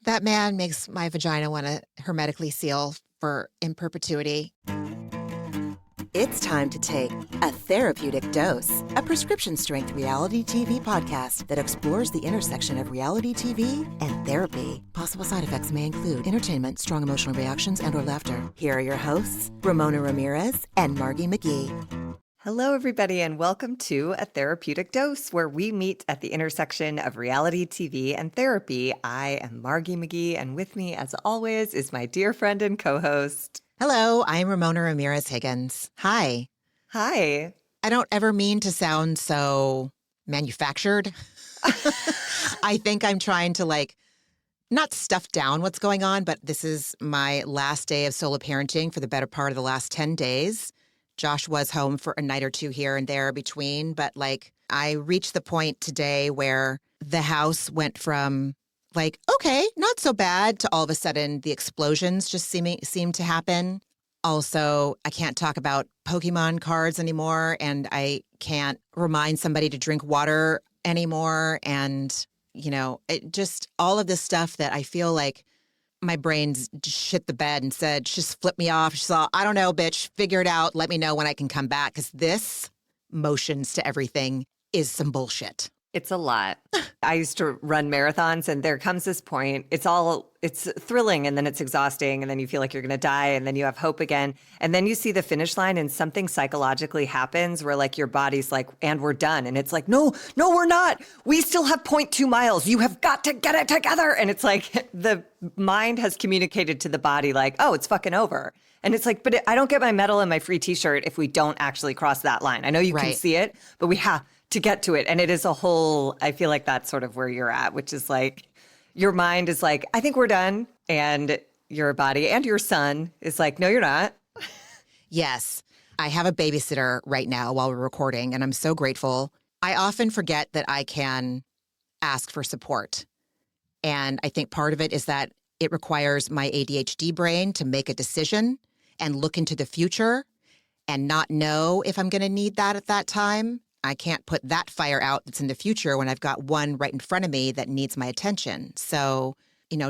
That man makes my vagina want to hermetically seal for in perpetuity. It's time to take A Therapeutic Dose, a prescription-strength reality TV podcast that explores the intersection of reality TV and therapy. Possible side effects may include entertainment, strong emotional reactions, and/or laughter. Here are your hosts, Ramona Ramirez and Margie McGee. Hello, everybody, and welcome to A Therapeutic Dose, where we meet at the intersection of reality TV and therapy. I am Margie McGee, and with me, as always, is my dear friend and co-host. Hello, I'm Ramona Ramirez Higgins. Hi. Hi. I don't ever mean to sound so manufactured. I think I'm trying to not stuff down what's going on, but this is my last day of solo parenting for the better part of the last 10 days. Josh was home for a night or two here and there between, but I reached the point today where the house went from okay, not so bad, to all of a sudden the explosions just seem to happen. Also, I can't talk about Pokemon cards anymore, and I can't remind somebody to drink water anymore. And, it just all of this stuff that I feel like my brain's shit the bed and said, just flip me off. She's all, I don't know, bitch, figure it out. Let me know when I can come back. Because this motions to everything is some bullshit. It's a lot. I used to run marathons, and there comes this point. It's thrilling, and then it's exhausting, and then you feel like you're going to die, and then you have hope again. And then you see the finish line, and something psychologically happens where your body's like, and we're done. And it's like, no, we're not. We still have 0.2 miles. You have got to get it together. And it's like the mind has communicated to the body oh, it's fucking over. And it's like, but I don't get my medal and my free T-shirt if we don't actually cross that line. I know you can see it, but we have to get to it. And it is a whole, I feel like that's sort of where you're at, which is your mind is I think we're done. And your body and your son is no, you're not. Yes. I have a babysitter right now while we're recording, and I'm so grateful. I often forget that I can ask for support. And I think part of it is that it requires my ADHD brain to make a decision and look into the future and not know if I'm going to need that at that time. I can't put that fire out that's in the future when I've got one right in front of me that needs my attention. So,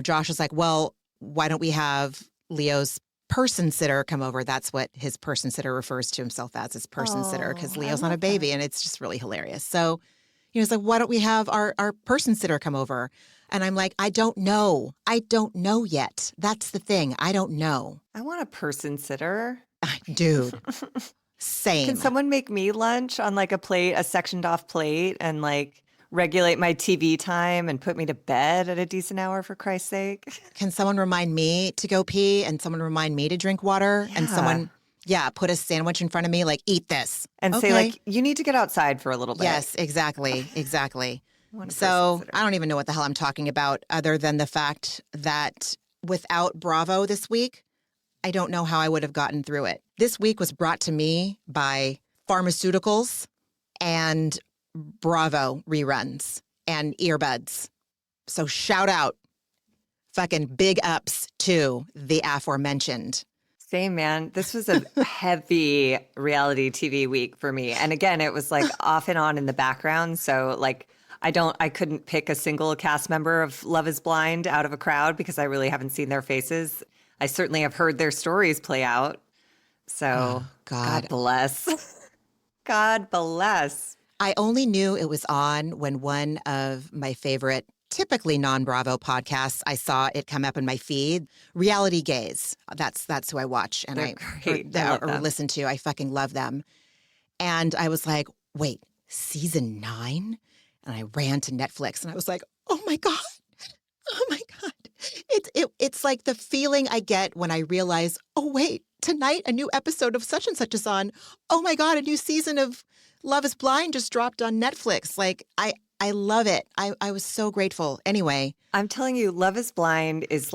Josh is like, well, why don't we have Leo's person sitter come over? That's what his person sitter refers to himself as, his person sitter, because Leo's not a baby, and it's just really hilarious. So, he's like, why don't we have our person sitter come over? And I'm like, I don't know. I don't know yet. That's the thing. I don't know. I want a person sitter. Dude. Same. Can someone make me lunch on a plate, a sectioned off plate, and regulate my TV time and put me to bed at a decent hour, for Christ's sake? Can someone remind me to go pee, and someone remind me to drink water? Yeah. And someone, put a sandwich in front of me, eat this. And say you need to get outside for a little bit. Yes, exactly. So I don't even know what the hell I'm talking about, other than the fact that without Bravo this week, I don't know how I would have gotten through it. This week was brought to me by pharmaceuticals and Bravo reruns and earbuds. So shout out, fucking big ups to the aforementioned. Same, man. This was a heavy reality TV week for me. And again, it was off and on in the background. So I couldn't pick a single cast member of Love is Blind out of a crowd because I really haven't seen their faces. I certainly have heard their stories play out. So God bless. God bless. I only knew it was on when one of my favorite, typically non-Bravo podcasts, I saw it come up in my feed. Reality Gaze. That's who I watch and or listen to. I fucking love them. And I was like, wait, season 9? And I ran to Netflix and I was like, oh my God. Oh my God. It's like the feeling I get when I realize, oh wait, tonight a new episode of such and such is on. Oh my God, a new season of Love is Blind just dropped on Netflix. I love it. I was so grateful. Anyway. I'm telling you, Love is Blind is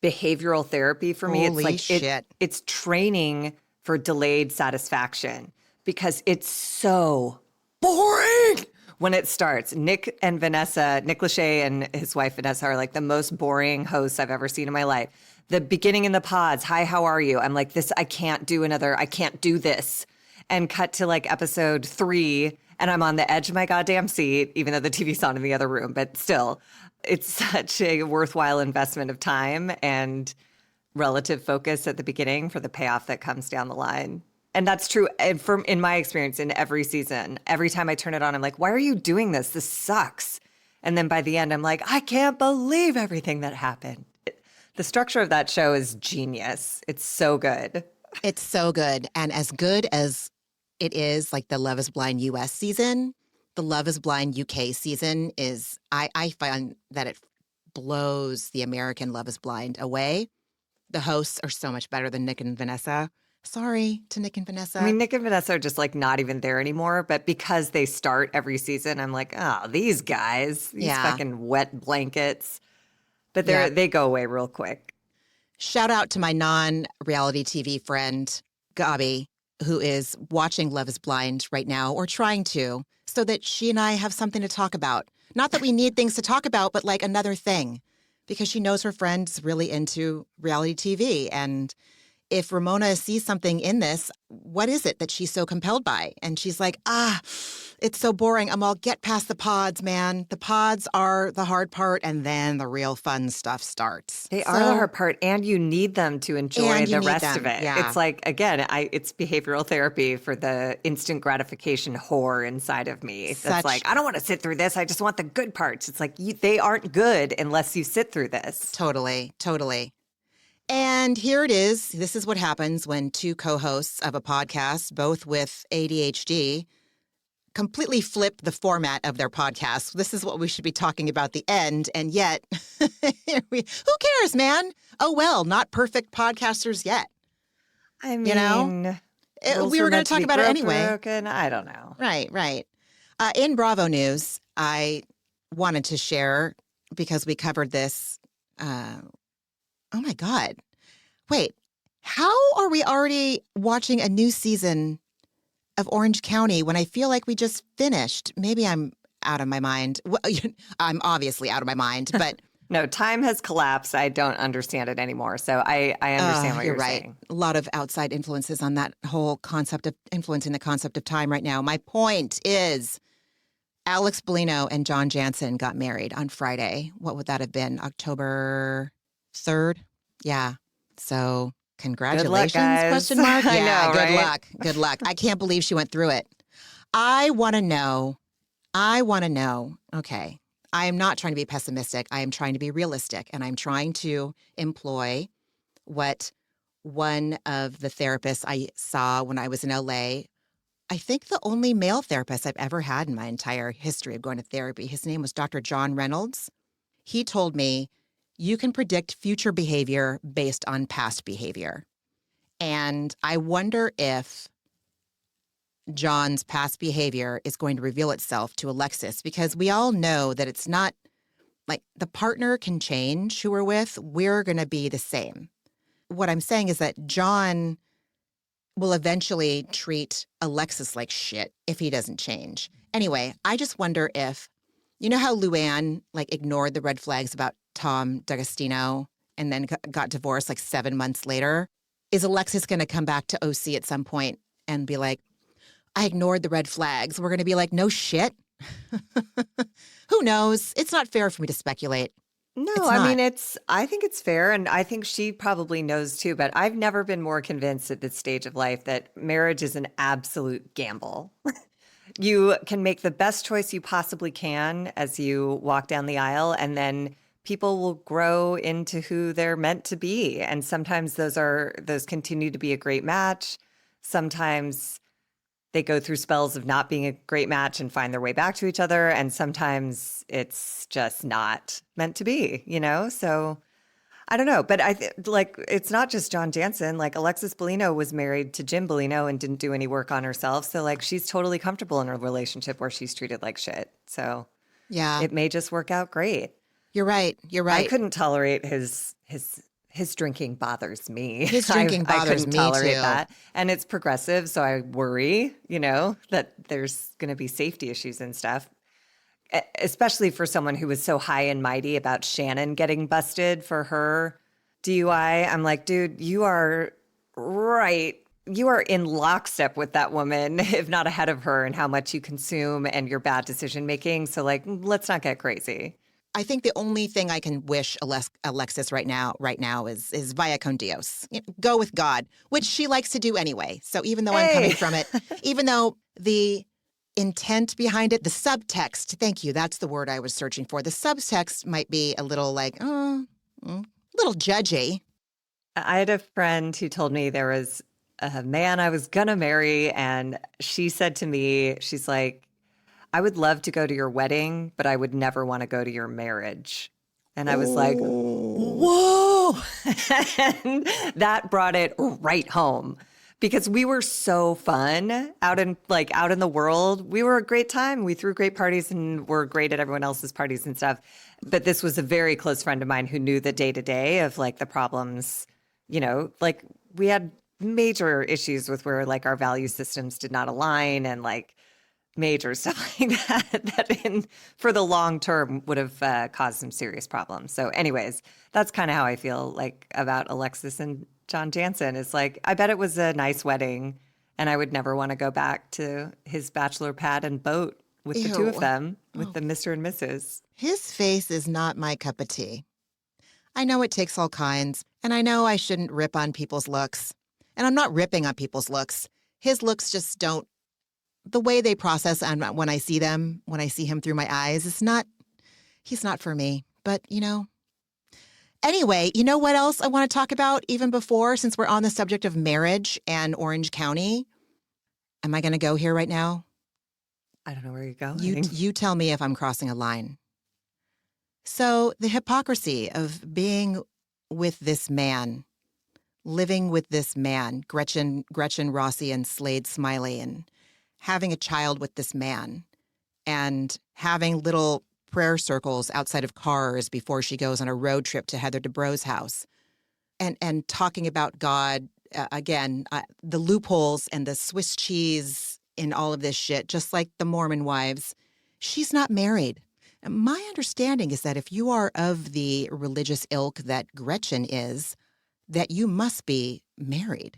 behavioral therapy for me. Holy shit. It's training for delayed satisfaction because it's so boring. When it starts, Nick Lachey and his wife Vanessa are the most boring hosts I've ever seen in my life. The beginning in the pods, hi, how are you? I'm this, I can't do this. and cut to like episode 3 and I'm on the edge of my goddamn seat, even though the TV's on in the other room, but still, it's such a worthwhile investment of time and relative focus at the beginning for the payoff that comes down the line. And that's true in my experience in every season. Every time I turn it on, I'm like, why are you doing this? This sucks. And then by the end, I'm like, I can't believe everything that happened. The structure of that show is genius. It's so good. It's so good. And as good as it is like the Love is Blind US season, the Love is Blind UK season is, I find that it blows the American Love is Blind away. The hosts are so much better than Nick and Vanessa. Sorry to Nick and Vanessa. I mean, Nick and Vanessa are just like not even there anymore. But because they start every season, I'm like, oh, these guys, these fucking wet blankets. But they go away real quick. Shout out to my non-reality TV friend, Gabi, who is watching Love is Blind right now, or trying to, so that she and I have something to talk about. Not that we need things to talk about, but like another thing. Because she knows her friend's really into reality TV. And if Ramona sees something in this, what is it that she's so compelled by? And she's like, it's so boring. I'm all, get past the pods, man. The pods are the hard part, and then the real fun stuff starts. They are the hard part, and you need them to enjoy the rest of it. Yeah. It's like, again, it's behavioral therapy for the instant gratification whore inside of me. That's like, I don't want to sit through this. I just want the good parts. It's like, they aren't good unless you sit through this. Totally, totally. And here it is. This is what happens when two co-hosts of a podcast, both with ADHD, completely flip the format of their podcast. This is what we should be talking about at the end. And yet, who cares, man? Oh, well, not perfect podcasters yet. I mean, we were going to talk about it anyway. Broken. I don't know. Right. In Bravo News, I wanted to share, because we covered this. Oh my God. Wait, how are we already watching a new season of Orange County when I feel like we just finished? Maybe I'm out of my mind. Well, I'm obviously out of my mind, but no, time has collapsed. I don't understand it anymore. So I understand what you're right. saying. A lot of outside influences on that whole concept of influencing the concept of time right now. My point is, Alex Bellino and John Jansen got married on Friday. What would that have been? October 3rd? Yeah. So congratulations, good luck, guys. question mark? Yeah, I know, good right? luck. Good luck. I can't believe she went through it. I want to know. Okay. I am not trying to be pessimistic. I am trying to be realistic. And I'm trying to employ what one of the therapists I saw when I was in LA, I think the only male therapist I've ever had in my entire history of going to therapy. His name was Dr. John Reynolds. He told me, you can predict future behavior based on past behavior. And I wonder if John's past behavior is going to reveal itself to Alexis, because we all know that it's not like the partner can change who we're with. We're going to be the same. What I'm saying is that John will eventually treat Alexis like shit if he doesn't change. Anyway, I just wonder if, you know how Luann ignored the red flags about Tom D'Agostino and then got divorced 7 months later? Is Alexis going to come back to OC at some point and be like, I ignored the red flags? We're going to be like, no shit. Who knows? It's not fair for me to speculate. No, I mean, I think it's fair. And I think she probably knows too, but I've never been more convinced at this stage of life that marriage is an absolute gamble. You can make the best choice you possibly can as you walk down the aisle, and then people will grow into who they're meant to be. And sometimes those continue to be a great match. Sometimes they go through spells of not being a great match and find their way back to each other. And sometimes it's just not meant to be, So I don't know. But it's not just John Jansen. Alexis Bellino was married to Jim Bellino and didn't do any work on herself. So she's totally comfortable in a relationship where she's treated like shit. So yeah, it may just work out great. You're right. I couldn't tolerate his drinking bothers me. His drinking bothers me too. I couldn't tolerate that. And it's progressive, so I worry, that there's going to be safety issues and stuff. Especially for someone who was so high and mighty about Shannon getting busted for her DUI. I'm like, dude, you are right you are in lockstep with that woman, if not ahead of her, in how much you consume and your bad decision making. So like, let's not get crazy. I think the only thing I can wish Alexis right now is via con Dios. Go with God, which she likes to do anyway. So even though I'm coming from it, even though the intent behind it, the subtext, thank you, that's the word I was searching for. The subtext might be a little like, a little judgy. I had a friend who told me there was a man I was going to marry. And she said to me, she's like, I would love to go to your wedding, but I would never want to go to your marriage. And I was like, whoa. And that brought it right home because we were so fun out in the world. We were a great time. We threw great parties and were great at everyone else's parties and stuff. But this was a very close friend of mine who knew the day to day of like the problems, like we had major issues with where like our value systems did not align and like major stuff like that for the long term would have caused some serious problems. So anyways, that's kind of how I feel like about Alexis and John Jansen. It's like, I bet it was a nice wedding and I would never want to go back to his bachelor pad and boat with the two of them, with the Mr. and Mrs. His face is not my cup of tea. I know it takes all kinds, and I know I shouldn't rip on people's looks. And I'm not ripping on people's looks. His looks just don't, the way they process and when I see them, when I see him through my eyes, he's not for me. But, Anyway, you know what else I want to talk about even before, since we're on the subject of marriage and Orange County? Am I going to go here right now? I don't know where you're going. You tell me if I'm crossing a line. So the hypocrisy of being with this man, living with this man, Gretchen Rossi and Slade Smiley, and having a child with this man, and having little prayer circles outside of cars before she goes on a road trip to Heather Dubrow's house, and talking about God, the loopholes and the Swiss cheese in all of this shit, just like the Mormon wives. She's not married. My understanding is that if you are of the religious ilk that Gretchen is, that you must be married.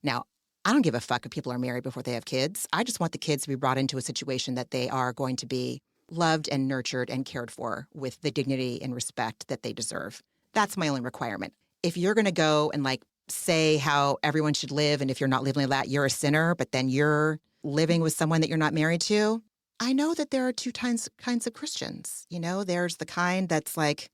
Now, I don't give a fuck if people are married before they have kids. I just want the kids to be brought into a situation that they are going to be loved and nurtured and cared for with the dignity and respect that they deserve. That's my only requirement. If you're going to go and say how everyone should live, and if you're not living like that, you're a sinner, but then you're living with someone that you're not married to, I know that there are two kinds of Christians. There's the kind that's like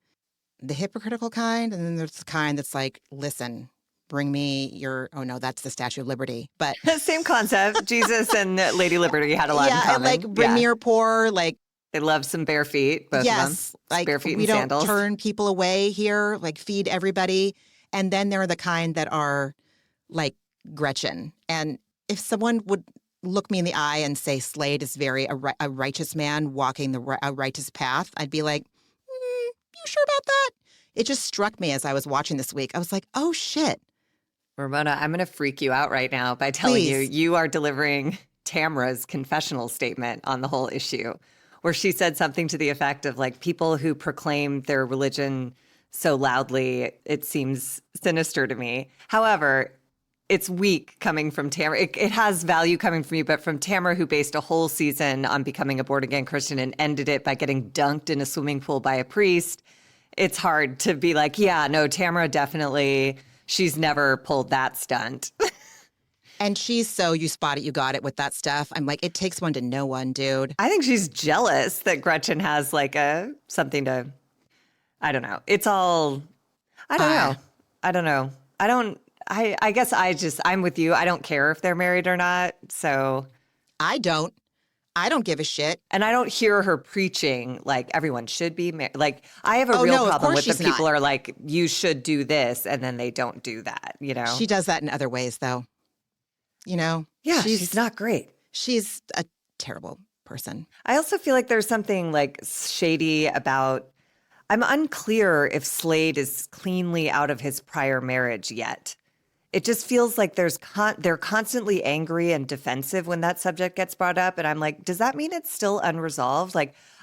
the hypocritical kind, and then there's the kind that's like, listen, bring me your, oh no, that's the Statue of Liberty. But same concept. Jesus and Lady Liberty had a lot in common. And bring me your poor, they love some bare feet, both of them. Bare feet and sandals. We don't turn people away here, feed everybody. And then there are the kind that are like Gretchen. And if someone would look me in the eye and say Slade is a righteous man walking a righteous path, I'd be like, you sure about that? It just struck me as I was watching this week. I was like, oh shit. Ramona, I'm going to freak you out right now by telling you are delivering Tamra's confessional statement on the whole issue, where she said something to the effect of people who proclaim their religion so loudly, it seems sinister to me. However, it's weak coming from Tamra. It has value coming from you, but from Tamra, who based a whole season on becoming a born-again Christian and ended it by getting dunked in a swimming pool by a priest, it's hard to be like, yeah, no, Tamra definitely, she's never pulled that stunt. And she's so you spot it, you got it with that stuff. I'm like, it takes one to know one, dude. I think she's jealous that Gretchen has something to, I don't know. It's all, I don't know. I guess I'm with you. I don't care if they're married or not. So I don't give a shit. And I don't hear her preaching everyone should be married. I have a real problem with the people are you should do this, and then they don't do that, She does that in other ways, though. Yeah, she's not great. She's a terrible person. I also feel like there's something shady about, I'm unclear if Slade is cleanly out of his prior marriage yet. It just feels like they're constantly angry and defensive when that subject gets brought up. And I'm like, does that mean it's still unresolved?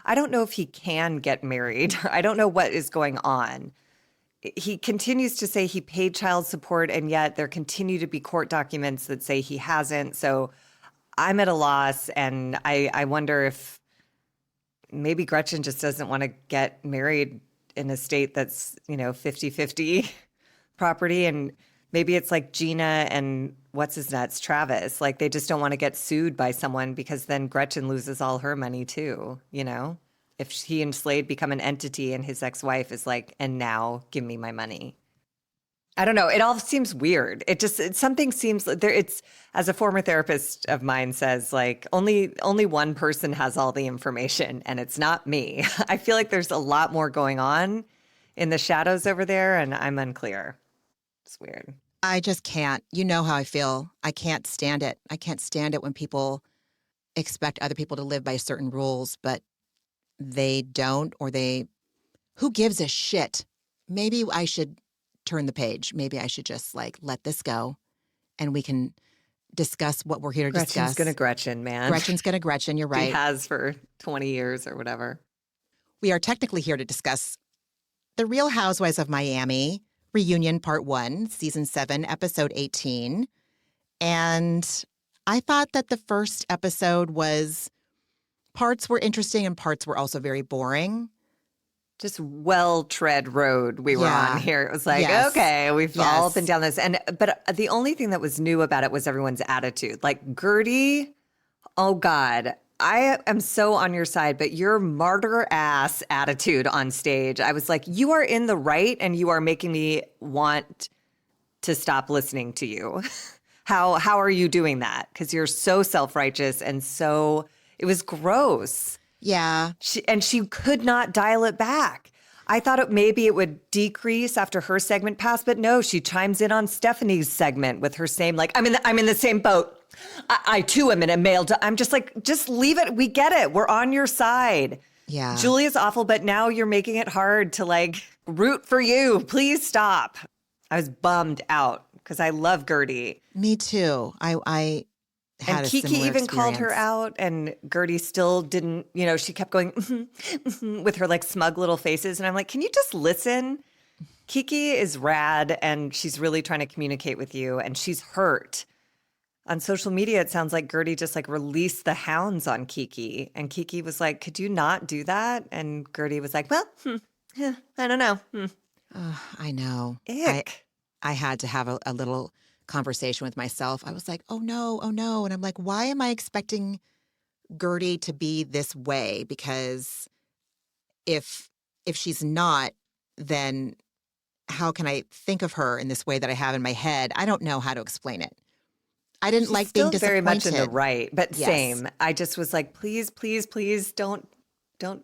I don't know if he can get married. I don't know what is going on he continues to say he paid child support, and yet there continue to be court documents that say he hasn't. So I'm at a loss, and I wonder if maybe Gretchen just doesn't want to get married in a state that's, 50-50 property. And maybe it's like Gina and what's his nuts, Travis. Like they just don't want to get sued by someone because then Gretchen loses all her money too, If he and Slade become an entity and his ex-wife is like, and now give me my money. I don't know. It all seems weird. Something seems there. It's, as a former therapist of mine says, like only one person has all the information, and it's not me. I feel like there's a lot more going on in the shadows over there, and I'm unclear. It's weird. I just can't. You know how I feel. I can't stand it. I can't stand it when people expect other people to live by certain rules, but they don't, or who gives a shit? Maybe I should turn the page. Maybe I should just let this go and we can discuss what we're here to discuss. Gretchen's going to Gretchen, man. Gretchen's going to Gretchen. You're right. She has for 20 years or whatever. We are technically here to discuss The Real Housewives of Miami, Reunion Part 1, Season 7, Episode 18. And I thought that the first episode parts were interesting and parts were also very boring. Just well-tread road we were on here. It was like, okay, we've all been down this. But the only thing that was new about it was everyone's attitude. Like Guerdy, oh God, I am so on your side, but your martyr ass attitude on stage, I was like, you are in the right and you are making me want to stop listening to you. How are you doing that? Because you're so self-righteous and it was gross. Yeah. She could not dial it back. I thought maybe it would decrease after her segment passed, but no, she chimes in on Stephanie's segment with her same, I'm in the same boat. I too am in a male. I'm just like, just leave it. We get it. We're on your side. Yeah. Julia's awful, but now you're making it hard to root for you. Please stop. I was bummed out because I love Guerdy. Me too. I had and a Kiki similar even experience. called her out, and Guerdy still didn't, she kept going with her smug little faces. And I'm like, can you just listen? Kiki is rad, and she's really trying to communicate with you, and she's hurt. On social media, it sounds like Guerdy just released the hounds on Kiki. And Kiki was like, could you not do that? And Guerdy was like, well, I don't know. I know. Ick. I had to have a little conversation with myself. I was like, oh no. And I'm like, why am I expecting Guerdy to be this way? Because if she's not, then how can I think of her in this way that I have in my head? I don't know how to explain it. I didn't like being disappointed. Very much in the right, but Yes. Same. I just was like, please, don't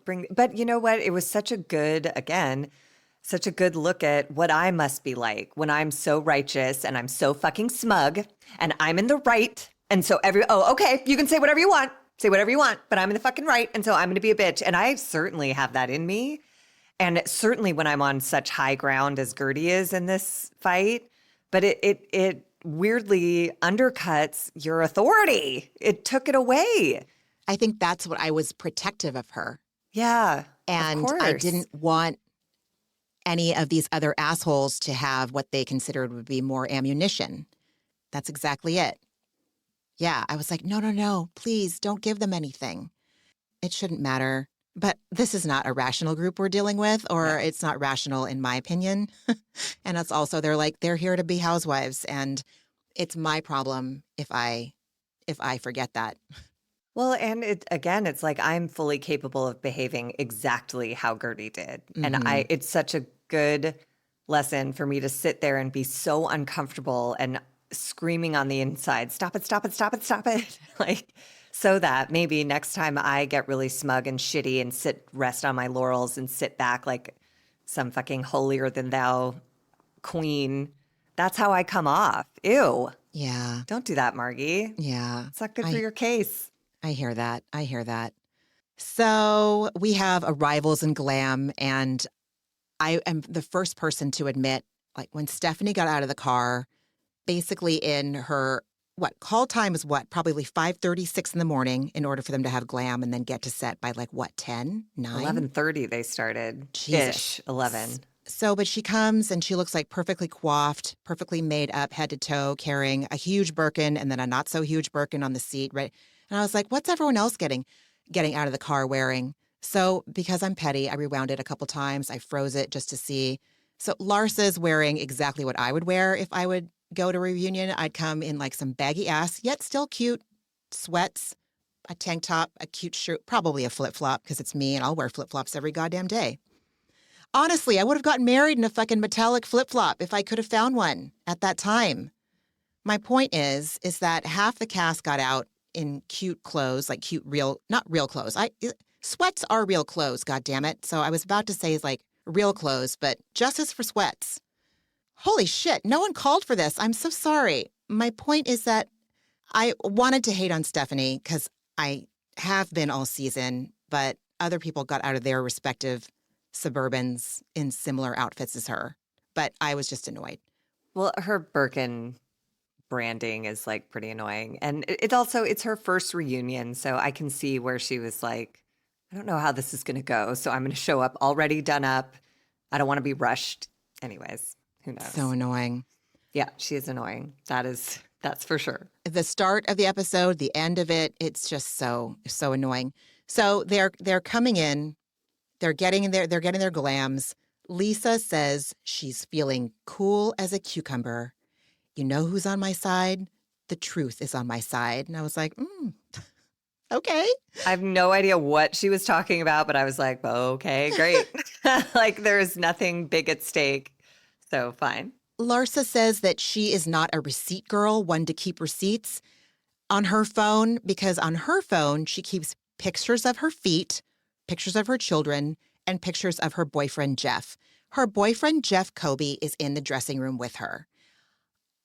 bring. But you know what? It was such a good look at what I must be like when I'm so righteous and I'm so fucking smug and I'm in the right. And so okay, you can say whatever you want, but I'm in the fucking right. And so I'm going to be a bitch. And I certainly have that in me. And certainly when I'm on such high ground as Guerdy is in this fight, but it weirdly undercuts your authority. It took it away. I think that's what I was protective of her. Yeah. And I didn't want any of these other assholes to have what they considered would be more ammunition. That's exactly it. Yeah, I was like, no, please don't give them anything. It shouldn't matter. But this is not a rational group we're dealing with, or it's not rational in my opinion. And it's also, they're here to be housewives, and it's my problem if I forget that. Well, and it's like I'm fully capable of behaving exactly how Guerdy did. Mm-hmm. And it's such a good lesson for me to sit there and be so uncomfortable and screaming on the inside, stop it. So that maybe next time I get really smug and shitty and rest on my laurels and sit back like some fucking holier than thou queen, that's how I come off. Ew. Yeah. Don't do that, Margie. Yeah. It's not good for your case. I hear that. So we have arrivals and glam, and I am the first person to admit, when Stephanie got out of the car, basically in her, call time is probably 5:36 in the morning in order for them to have glam and then get to set by 10, 9? 11:30 they started. Jesus. Ish, 11. But she comes and she looks like perfectly coiffed, perfectly made up head to toe, carrying a huge Birkin and then a not so huge Birkin on the seat, right? And I was like, what's everyone else getting out of the car wearing? So because I'm petty, I rewound it a couple times. I froze it just to see. So Larsa's wearing exactly what I would wear if I would go to a reunion. I'd come in like some baggy ass, yet still cute sweats, a tank top, a cute shirt, probably a flip-flop because it's me and I'll wear flip-flops every goddamn day. Honestly, I would have gotten married in a fucking metallic flip-flop if I could have found one at that time. My point is that half the cast got out in cute clothes, like cute real, not real clothes. Sweats are real clothes, goddammit. So I was about to say like real clothes, but justice for sweats. Holy shit, no one called for this. I'm so sorry. My point is that I wanted to hate on Stephanie because I have been all season, but other people got out of their respective Suburbans in similar outfits as her. But I was just annoyed. Well, her Birkin branding is like pretty annoying. And it's her first reunion. So I can see where she was like, I don't know how this is going to go. So I'm going to show up already done up. I don't want to be rushed. Anyways, who knows? So annoying. Yeah, she is annoying. That's for sure. The start of the episode, the end of it, it's just so annoying. So they're coming in, they're getting their glams. Lisa says she's feeling cool as a cucumber. You know who's on my side? The truth is on my side. And I was like, okay. I have no idea what she was talking about, but I was like, okay, great. Like there's nothing big at stake. So fine. Larsa says that she is not a receipt girl, one to keep receipts on her phone, because on her phone, she keeps pictures of her feet, pictures of her children, and pictures of her boyfriend, Jeff. Her boyfriend, Jeff Kobe, is in the dressing room with her.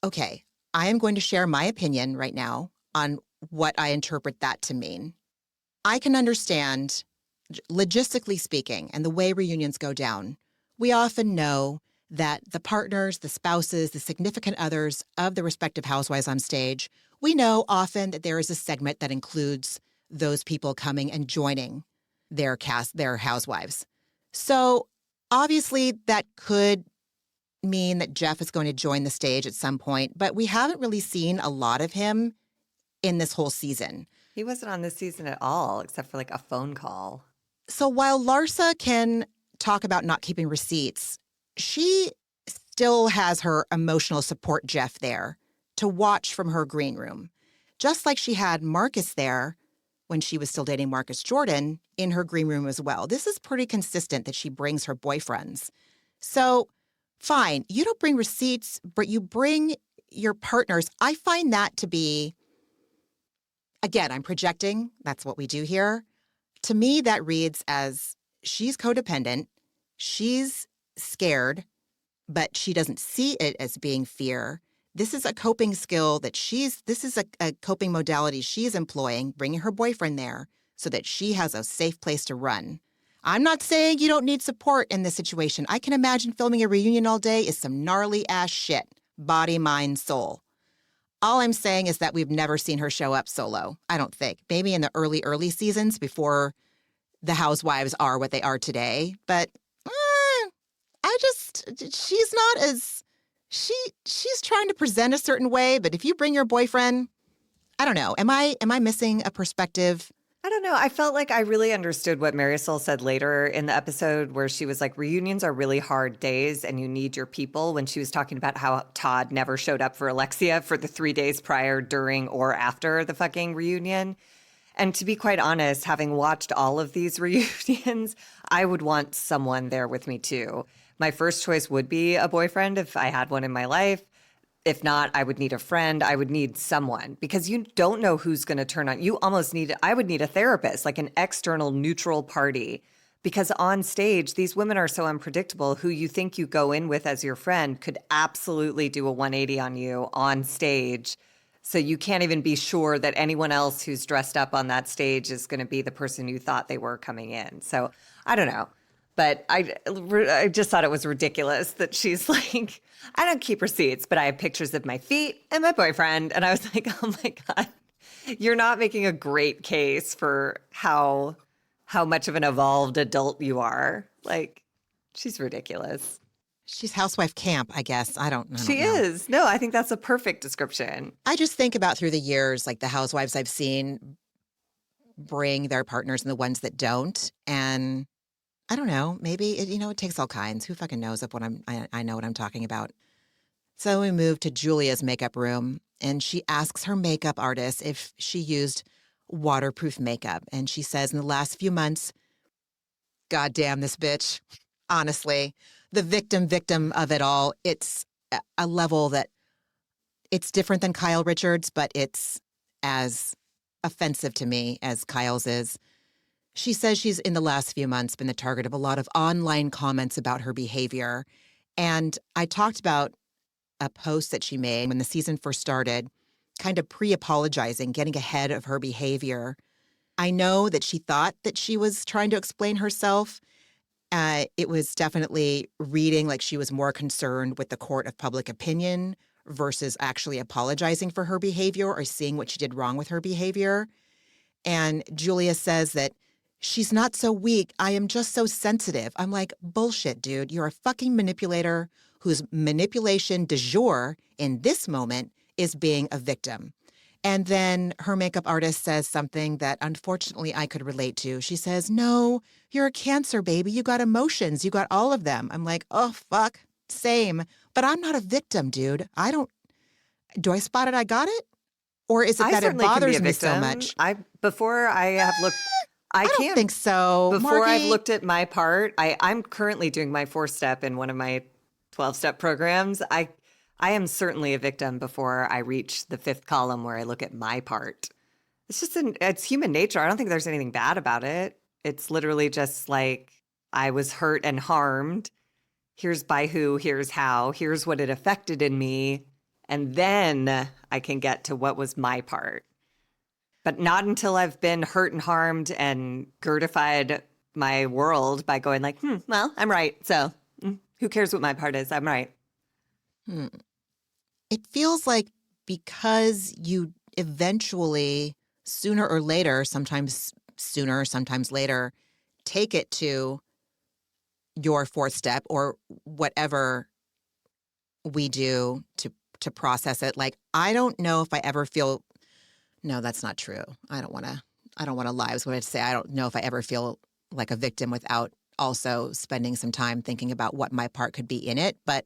Okay, I am going to share my opinion right now on what I interpret that to mean. I can understand, logistically speaking, and the way reunions go down, we often know that the partners, the spouses, the significant others of the respective housewives on stage, we know often that there is a segment that includes those people coming and joining their housewives. So obviously that could mean that Jeff is going to join the stage at some point, but we haven't really seen a lot of him in this whole season. He wasn't on this season at all, except for like a phone call. So while Larsa can talk about not keeping receipts, she still has her emotional support Jeff there to watch from her green room. Just like she had Marcus there when she was still dating Marcus Jordan in her green room as well. This is pretty consistent that she brings her boyfriends. So fine, you don't bring receipts, but you bring your partners. I find that to be, again, I'm projecting. That's what we do here. To me, that reads as she's codependent. She's scared, but she doesn't see it as being fear. This is a coping skill this is a coping modality she's employing, bringing her boyfriend there so that she has a safe place to run. I'm not saying you don't need support in this situation. I can imagine filming a reunion all day is some gnarly ass shit. Body, mind, soul. All I'm saying is that we've never seen her show up solo, I don't think. Maybe in the early seasons before the housewives are what they are today. But she's not as, she's trying to present a certain way. But if you bring your boyfriend, I don't know. Am I missing a perspective? I don't know. I felt like I really understood what Marisol said later in the episode where she was like, reunions are really hard days and you need your people, when she was talking about how Todd never showed up for Alexia for the 3 days prior, during, or after the fucking reunion. And to be quite honest, having watched all of these reunions, I would want someone there with me too. My first choice would be a boyfriend if I had one in my life. If not, I would need a friend. I would need someone, because you don't know who's going to turn on. I would need a therapist, like an external neutral party, because on stage, these women are so unpredictable. Who you think you go in with as your friend could absolutely do a 180 on you on stage. So you can't even be sure that anyone else who's dressed up on that stage is going to be the person you thought they were coming in. So I don't know. But I just thought it was ridiculous that she's like, I don't keep receipts, but I have pictures of my feet and my boyfriend. And I was like, oh my God, you're not making a great case for how much of an evolved adult you are. Like, she's ridiculous. She's housewife camp, I guess. I don't know. She is. No, I think that's a perfect description. I just think about through the years, like the housewives I've seen bring their partners and the ones that don't. And I don't know, maybe, it takes all kinds. Who fucking knows if I know what I'm talking about. So we moved to Julia's makeup room, and she asks her makeup artist if she used waterproof makeup. And she says in the last few months, God damn this bitch. Honestly, the victim of it all. It's a level that it's different than Kyle Richards, but it's as offensive to me as Kyle's is. She says she's in the last few months been the target of a lot of online comments about her behavior. And I talked about a post that she made when the season first started, kind of pre-apologizing, getting ahead of her behavior. I know that she thought that she was trying to explain herself. It was definitely reading like she was more concerned with the court of public opinion versus actually apologizing for her behavior or seeing what she did wrong with her behavior. And Julia says that she's not so weak. I am just so sensitive. I'm like, bullshit, dude. You're a fucking manipulator whose manipulation du jour in this moment is being a victim. And then her makeup artist says something that unfortunately I could relate to. She says, no, you're a Cancer, baby. You got emotions. You got all of them. I'm like, oh, fuck, same. But I'm not a victim, dude. Do I spot it? I got it? Or is it that it bothers me so much? I don't think so. Before Margie. I've looked at my part, I'm currently doing my 4-step in one of my 12-step programs. I am certainly a victim before I reach the 5th column where I look at my part. It's just it's human nature. I don't think there's anything bad about it. It's literally just like I was hurt and harmed. Here's by who, here's how, here's what it affected in me. And then I can get to what was my part. But not until I've been hurt and harmed and Gerdified my world by going like, well, I'm right. So who cares what my part is? I'm right. It feels like because you eventually, sooner or later, sometimes sooner, sometimes later, take it to your 4th step or whatever we do to process it. Like, I don't know if I ever feel, no, that's not true. I don't want to lie. I was going to say, I don't know if I ever feel like a victim without also spending some time thinking about what my part could be in it. But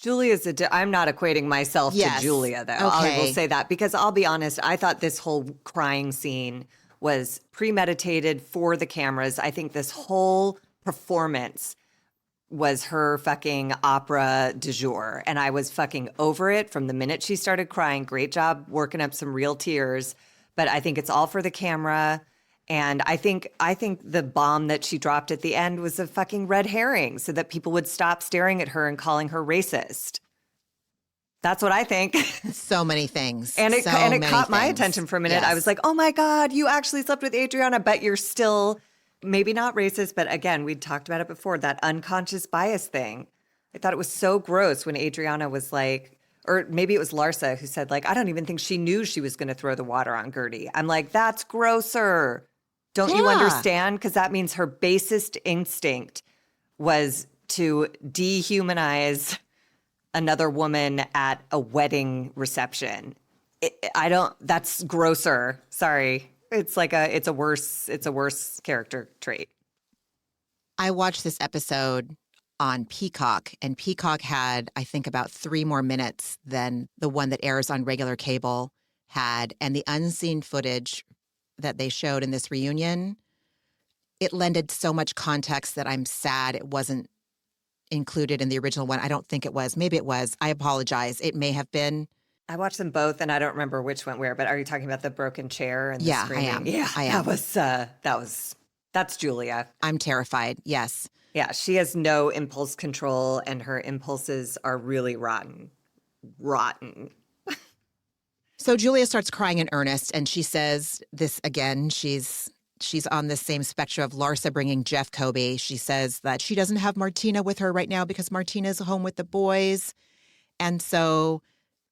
I'm not equating myself to Julia, though. Okay. I will say that because I'll be honest, I thought this whole crying scene was premeditated for the cameras. I think this whole performance was her fucking opera du jour. And I was fucking over it from the minute she started crying. Great job working up some real tears. But I think it's all for the camera. And I think the bomb that she dropped at the end was a fucking red herring so that people would stop staring at her and calling her racist. That's what I think. So many things. And it caught my things. attention for a minute. Yes. I was like, oh my God, you actually slept with Adriana, but you're still maybe not racist. But again, we'd talked about it before, that unconscious bias thing. I thought it was so gross when Adriana was like, or maybe it was Larsa who said like, I don't even think she knew she was going to throw the water on Guerdy. I'm like, that's grosser. Don't you understand? Because that means her basest instinct was to dehumanize another woman at a wedding reception. That's grosser. Sorry. It's a worse character trait. I watched this episode on Peacock, and Peacock had, I think, about 3 more minutes than the one that airs on regular cable had. And the unseen footage that they showed in this reunion, it lended so much context that I'm sad it wasn't included in the original one. I don't think it was. Maybe it was. I apologize. It may have been. I watched them both, and I don't remember which went where. But are you talking about the broken chair and the screaming? I am. Yeah, I am. That's Julia. I'm terrified. Yes. Yeah, she has no impulse control, and her impulses are really rotten. Rotten. So Julia starts crying in earnest, and she says this again. She's on the same spectrum of Larsa bringing Jeff Kobe. She says that she doesn't have Martina with her right now because Martina's home with the boys. And so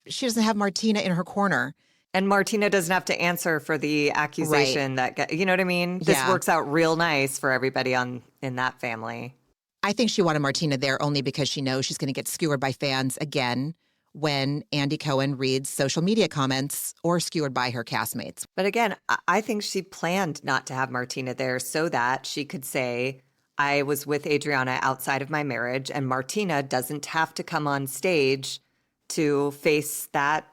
she doesn't have Martina in her corner. And Martina doesn't have to answer for the accusation that, you know what I mean? This works out real nice for everybody in that family. I think she wanted Martina there only because she knows she's going to get skewered by fans again when Andy Cohen reads social media comments or skewered by her castmates. But again, I think she planned not to have Martina there so that she could say, I was with Adriana outside of my marriage, and Martina doesn't have to come on stage to face that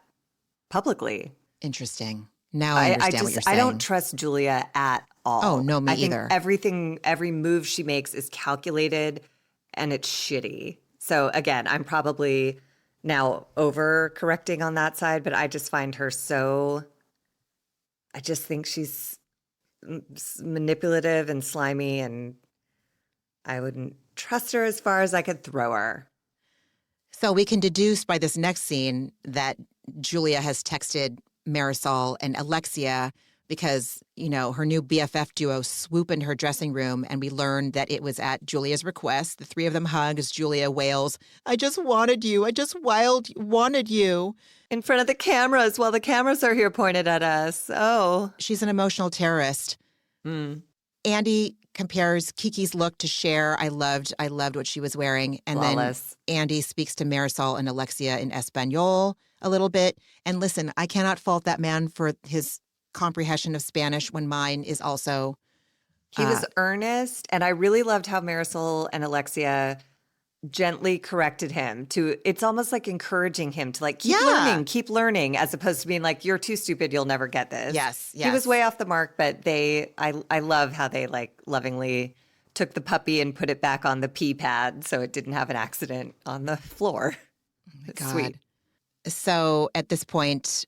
publicly. Interesting. Now I understand what you're saying. I don't trust Julia at all. Oh, no, me I think either. every move she makes is calculated and it's shitty. So again, I'm probably now overcorrecting on that side, but I just find her I just think she's manipulative and slimy, and I wouldn't trust her as far as I could throw her. So we can deduce by this next scene that Julia has texted Marisol and Alexia because, her new BFF duo swoop into her dressing room, and we learned that it was at Julia's request. The three of them hug as Julia wails, I just wanted you. I just wanted you. In front of the cameras while the cameras are here pointed at us. Oh. She's an emotional terrorist. Andy compares Kiki's look to Cher. I loved what she was wearing. And Flawless. Then Andy speaks to Marisol and Alexia in Espanol a little bit. And listen, I cannot fault that man for his comprehension of Spanish when mine is also... He was earnest, and I really loved how Marisol and Alexia gently corrected him to, it's almost like encouraging him to keep learning, as opposed to being like, you're too stupid, you'll never get this. Yes. He was way off the mark, but I love how they lovingly took the puppy and put it back on the pee pad so it didn't have an accident on the floor. Oh my God. Sweet. So at this point,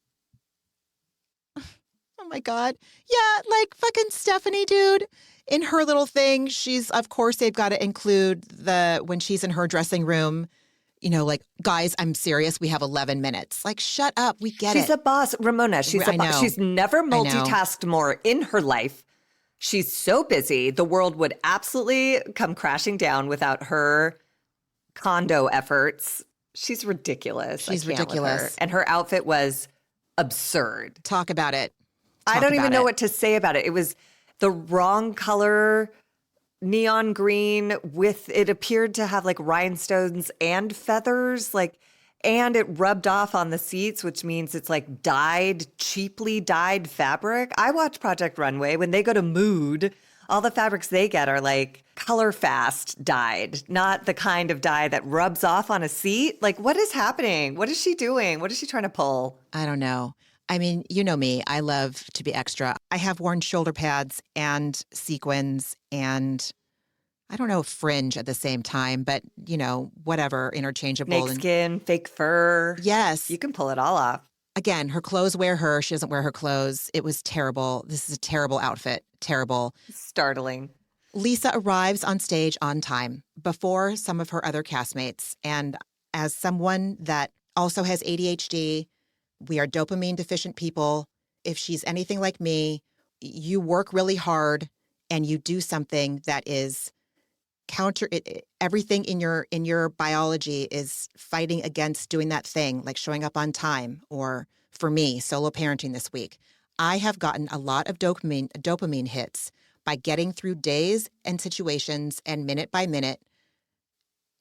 oh my God. Yeah, fucking Stephanie, dude. In her little thing, of course, they've got to include when she's in her dressing room, guys, I'm serious. We have 11 minutes. Shut up. We get it. She's a boss. Ramona, she's a boss. She's never multitasked more in her life. She's so busy. The world would absolutely come crashing down without her condo efforts. She's ridiculous. She's ridiculous. And her outfit was absurd. Talk about it. I don't even know what to say about it. It was the wrong color, neon green it appeared to have rhinestones and feathers, and it rubbed off on the seats, which means it's cheaply dyed fabric. I watch Project Runway. When they go to Mood, all the fabrics they get are color fast dyed, not the kind of dye that rubs off on a seat. What is happening? What is she doing? What is she trying to pull? I don't know. I mean, you know me. I love to be extra. I have worn shoulder pads and sequins and, I don't know, fringe at the same time, but, whatever, interchangeable. Snake skin, fake fur. Yes. You can pull it all off. Again, her clothes wear her. She doesn't wear her clothes. It was terrible. This is a terrible outfit. Terrible. Startling. Lisa arrives on stage on time before some of her other castmates. And as someone that also has ADHD, we are dopamine deficient people. If she's anything like me, you work really hard and you do something that is everything in your biology is fighting against doing that thing, like showing up on time, or for me, solo parenting this week. I have gotten a lot of dopamine hits by getting through days and situations and minute by minute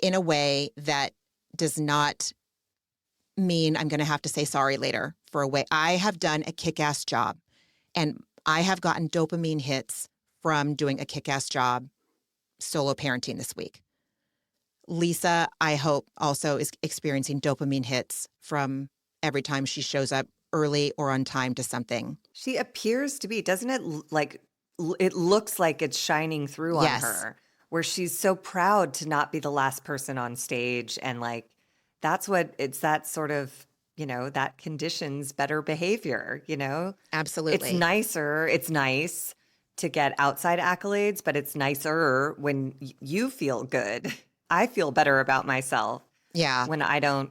in a way that does not mean I'm going to have to say sorry later for a way. I have done a kick-ass job, and I have gotten dopamine hits from doing a kick-ass job solo parenting this week. Lisa, I hope, also is experiencing dopamine hits from every time she shows up early or on time to something. She appears to be, doesn't it? It looks like it's shining through on her, where she's so proud to not be the last person on stage, and that's what it's, that sort of, that conditions better behavior, Absolutely. It's nice to get outside accolades, but it's nicer when you feel good. I feel better about myself. Yeah. When I don't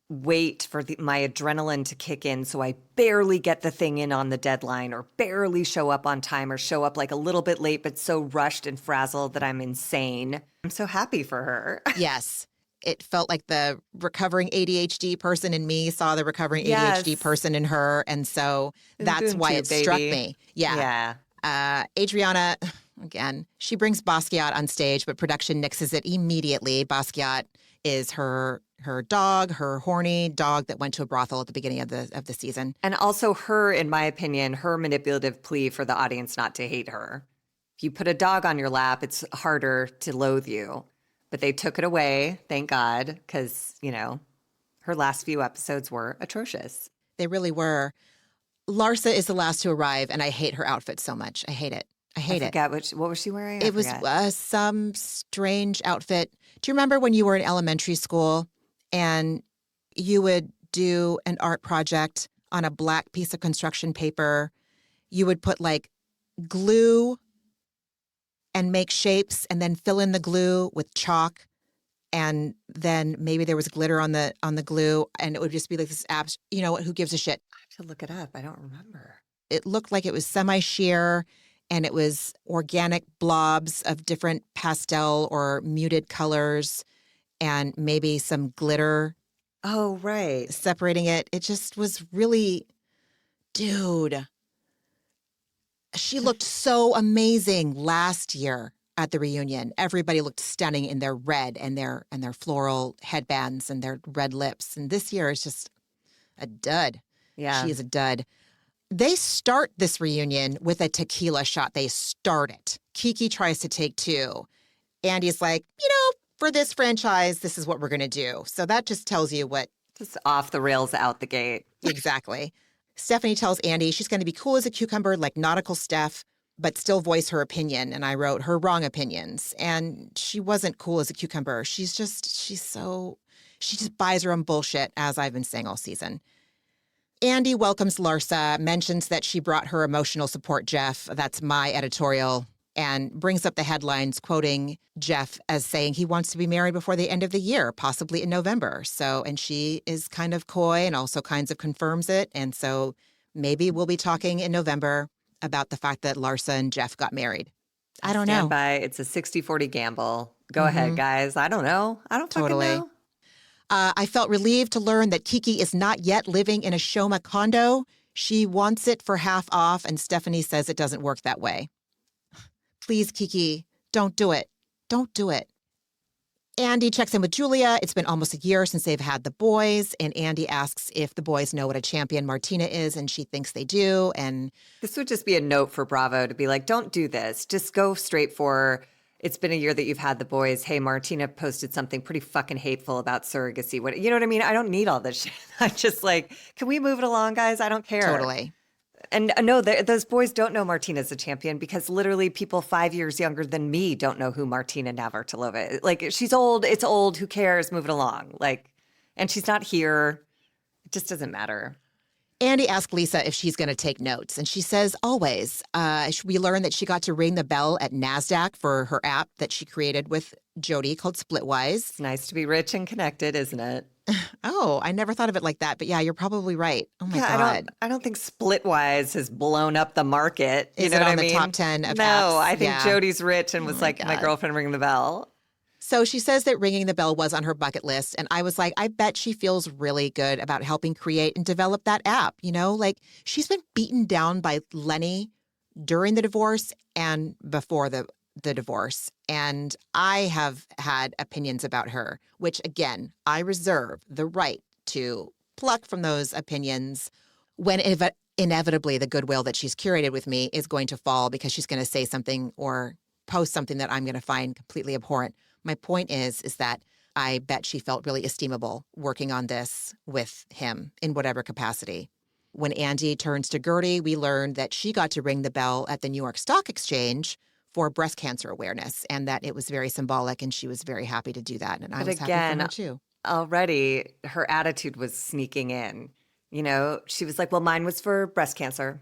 wait for my adrenaline to kick in so I barely get the thing in on the deadline, or barely show up on time, or show up a little bit late but so rushed and frazzled that I'm insane. I'm so happy for her. Yes. It felt like the recovering ADHD person in me saw the recovering ADHD person in her. And so that's why it struck me. Yeah. Yeah. Adriana, again. She brings Basquiat on stage, but production nixes it immediately. Basquiat is her dog, her horny dog that went to a brothel at the beginning of the season. And also her, in my opinion, her manipulative plea for the audience not to hate her. If you put a dog on your lap, it's harder to loathe you. But they took it away, thank God, because, her last few episodes were atrocious. They really were. Larsa is the last to arrive, and I hate her outfit so much. I hate it. I forget what was she wearing? It was some strange outfit. Do you remember when you were in elementary school and you would do an art project on a black piece of construction paper? You would put like glue and make shapes and then fill in the glue with chalk. And then maybe there was glitter on the glue, and it would just be like this who gives a shit? I have to look it up. I don't remember. It looked like it was semi-sheer, and it was organic blobs of different pastel or muted colors and maybe some glitter. Oh, right. Separating it. It just was really, dude. She looked so amazing last year at the reunion. Everybody looked stunning in their red and their floral headbands and their red lips. And this year is just a dud. Yeah. She is a dud. They start this reunion with a tequila shot. They start it. Kiki tries to take two. Andy's like, for this franchise, this is what we're going to do. So that just tells you what. Just off the rails out the gate. Exactly. Stephanie tells Andy she's going to be cool as a cucumber like nautical Steph, but still voice her opinion. And I wrote her wrong opinions. And she wasn't cool as a cucumber. She just buys her own bullshit, as I've been saying all season. Andy welcomes Larsa, mentions that she brought her emotional support Jeff. That's my editorial. And brings up the headlines, quoting Jeff as saying he wants to be married before the end of the year, possibly in November. And she is kind of coy and also kinds of confirms it. And so maybe we'll be talking in November about the fact that Larsa and Jeff got married. I don't know. Stand by. It's a 60-40 gamble. Go ahead, guys. I don't know. I don't fucking know. I felt relieved to learn that Kiki is not yet living in a Shoma condo. She wants it for half off, and Stephanie says it doesn't work that way. Please, Kiki, don't do it. Don't do it. Andy checks in with Julia. It's been almost a year since they've had the boys, and Andy asks if the boys know what a champion Martina is, and she thinks they do. And this would just be a note for Bravo to be like, don't do this. Just go straight for, it's been a year that you've had the boys. Hey, Martina posted something pretty fucking hateful about surrogacy. You know what I mean? I don't need all this shit. I just like, can we move it along, guys? I don't care. Totally. And no, those boys don't know Martina's a champion because literally people 5 years younger than me don't know who Martina Navratilova is. Like, she's old. It's old. Who cares? Move it along. Like, and she's not here. It just doesn't matter. Andy asked Lisa if she's going to take notes, and she says, always. We learned that she got to ring the bell at NASDAQ for her app that she created with Jody called Splitwise. It's nice to be rich and connected, isn't it? Oh, I never thought of it like that. But yeah, you're probably right. Oh, my God. I don't think Splitwise has blown up the market. You know what I mean? Is it on the top 10 of apps? No, I think Jody's rich and was my like, my girlfriend ringing the bell. So she says that ringing the bell was on her bucket list. And I was like, I bet she feels really good about helping create and develop that app. Like she's been beaten down by Lenny during the divorce and before the divorce. And I have had opinions about her, which again, I reserve the right to pluck from those opinions when inevitably the goodwill that she's curated with me is going to fall because she's going to say something or post something that I'm going to find completely abhorrent. My point is that I bet she felt really esteemable working on this with him in whatever capacity. When Andy turns to Guerdy, we learned that she got to ring the bell at the New York Stock Exchange for breast cancer awareness and that it was very symbolic and she was very happy to do that. And I was happy for her too. Already her attitude was sneaking in. She was like, well, mine was for breast cancer.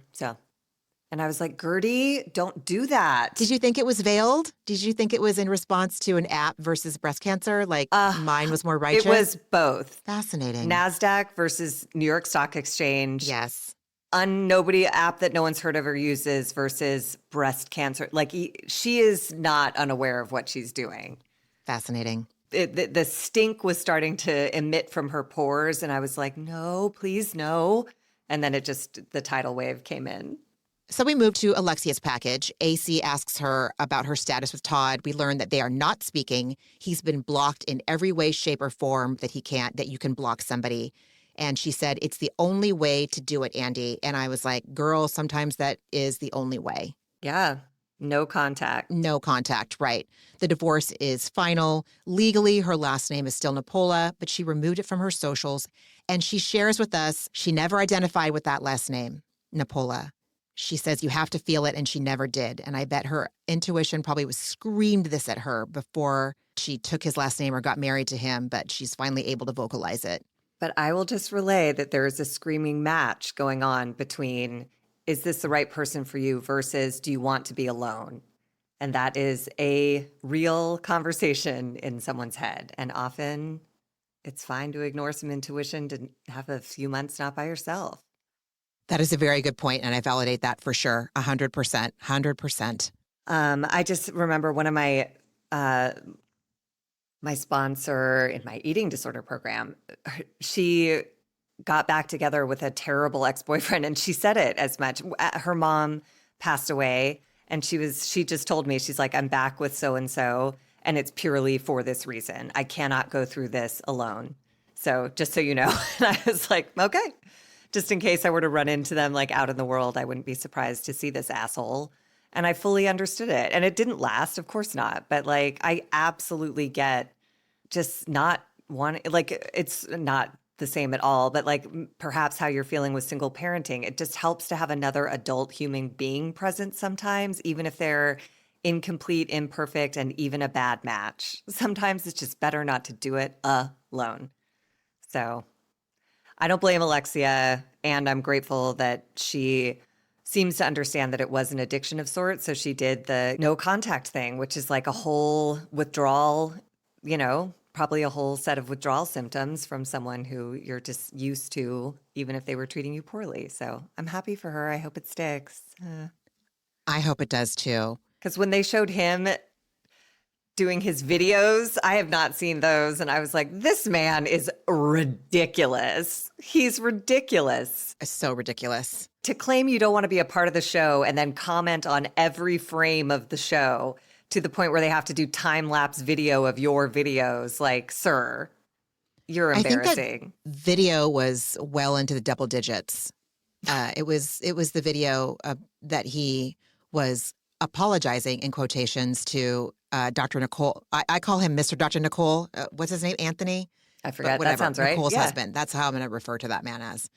And I was like, Guerdy, don't do that. Did you think it was veiled? Did you think it was in response to an app versus breast cancer? Like mine was more righteous? It was both. Fascinating. NASDAQ versus New York Stock Exchange. Yes. Nobody app that no one's heard of or uses versus breast cancer. Like she is not unaware of what she's doing. Fascinating. The stink was starting to emit from her pores. And I was like, no, please, no. And then the tidal wave came in. So we move to Alexia's package. AC asks her about her status with Todd. We learn that they are not speaking. He's been blocked in every way, shape, or form that you can block somebody. And she said, it's the only way to do it, Andy. And I was like, girl, sometimes that is the only way. Yeah. No contact. No contact, right. The divorce is final. Legally, her last name is still Napola, but she removed it from her socials. And she shares with us she never identified with that last name, Napola. She says you have to feel it, and she never did. And I bet her intuition probably was screamed this at her before she took his last name or got married to him, but she's finally able to vocalize it. But I will just relay that there is a screaming match going on between, is this the right person for you versus do you want to be alone? And that is a real conversation in someone's head. And often it's fine to ignore some intuition to have a few months not by yourself. That is a very good point, and I validate that for sure. 100%. 100%. I just remember one of my sponsor in my eating disorder program, she got back together with a terrible ex-boyfriend, and she said it as much. Her mom passed away, and she just told me, she's like, I'm back with so-and-so, and it's purely for this reason. I cannot go through this alone. So just so you know. And I was like, okay. Just in case I were to run into them like out in the world, I wouldn't be surprised to see this asshole. And I fully understood it. And it didn't last, of course not. But like, I absolutely get just not wanting, like, it's not the same at all, but like perhaps how you're feeling with single parenting, it just helps to have another adult human being present sometimes, even if they're incomplete, imperfect, and even a bad match. Sometimes it's just better not to do it alone. So I don't blame Alexia, and I'm grateful that she seems to understand that it was an addiction of sorts. So she did the no contact thing, which is like a whole withdrawal, probably a whole set of withdrawal symptoms from someone who you're just used to, even if they were treating you poorly. So I'm happy for her. I hope it sticks. I hope it does too. Because when they showed him doing his videos, I have not seen those. And I was like, this man is ridiculous. He's ridiculous. It's so ridiculous. To claim you don't want to be a part of the show and then comment on every frame of the show to the point where they have to do time-lapse video of your videos. Like, sir, you're embarrassing. I think that video was well into the double digits. It was the video that he was apologizing in quotations to Dr. Nicole. I call him Mr. Dr. Nicole. What's his name? Anthony? I forget. That sounds right. Nicole's husband. That's how I'm going to refer to that man as.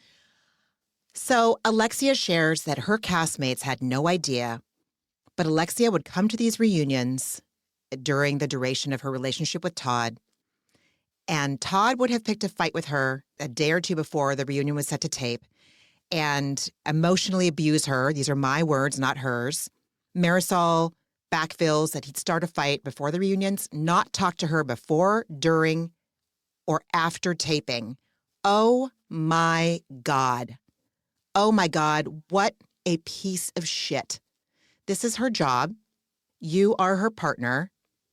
So Alexia shares that her castmates had no idea, but Alexia would come to these reunions during the duration of her relationship with Todd, and Todd would have picked a fight with her a day or two before the reunion was set to tape and emotionally abuse her. These are my words, not hers. Marisol backfills that he'd start a fight before the reunions, not talk to her before, during, or after taping. Oh my God. Oh my God, what a piece of shit. This is her job. You are her partner.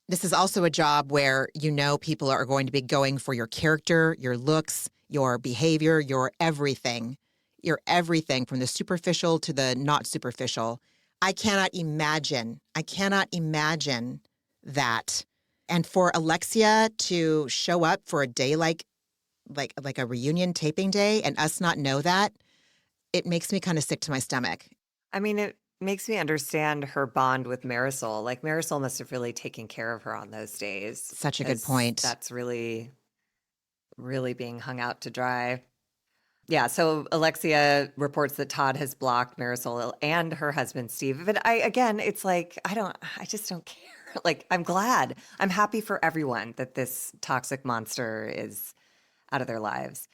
This is also a job where people are going to be going for your character, your looks, your behavior, your everything. Your everything from the superficial to the not superficial. I cannot imagine that. And for Alexia to show up for a day like a reunion taping day and us not know that, it makes me kind of sick to my stomach. I mean, it makes me understand her bond with Marisol. Like, Marisol must have really taken care of her on those days. Such a good point. That's really, really being hung out to dry. Yeah, so Alexia reports that Todd has blocked Marisol and her husband, Steve. But it's like, I just don't care. Like, I'm glad. I'm happy for everyone that this toxic monster is out of their lives.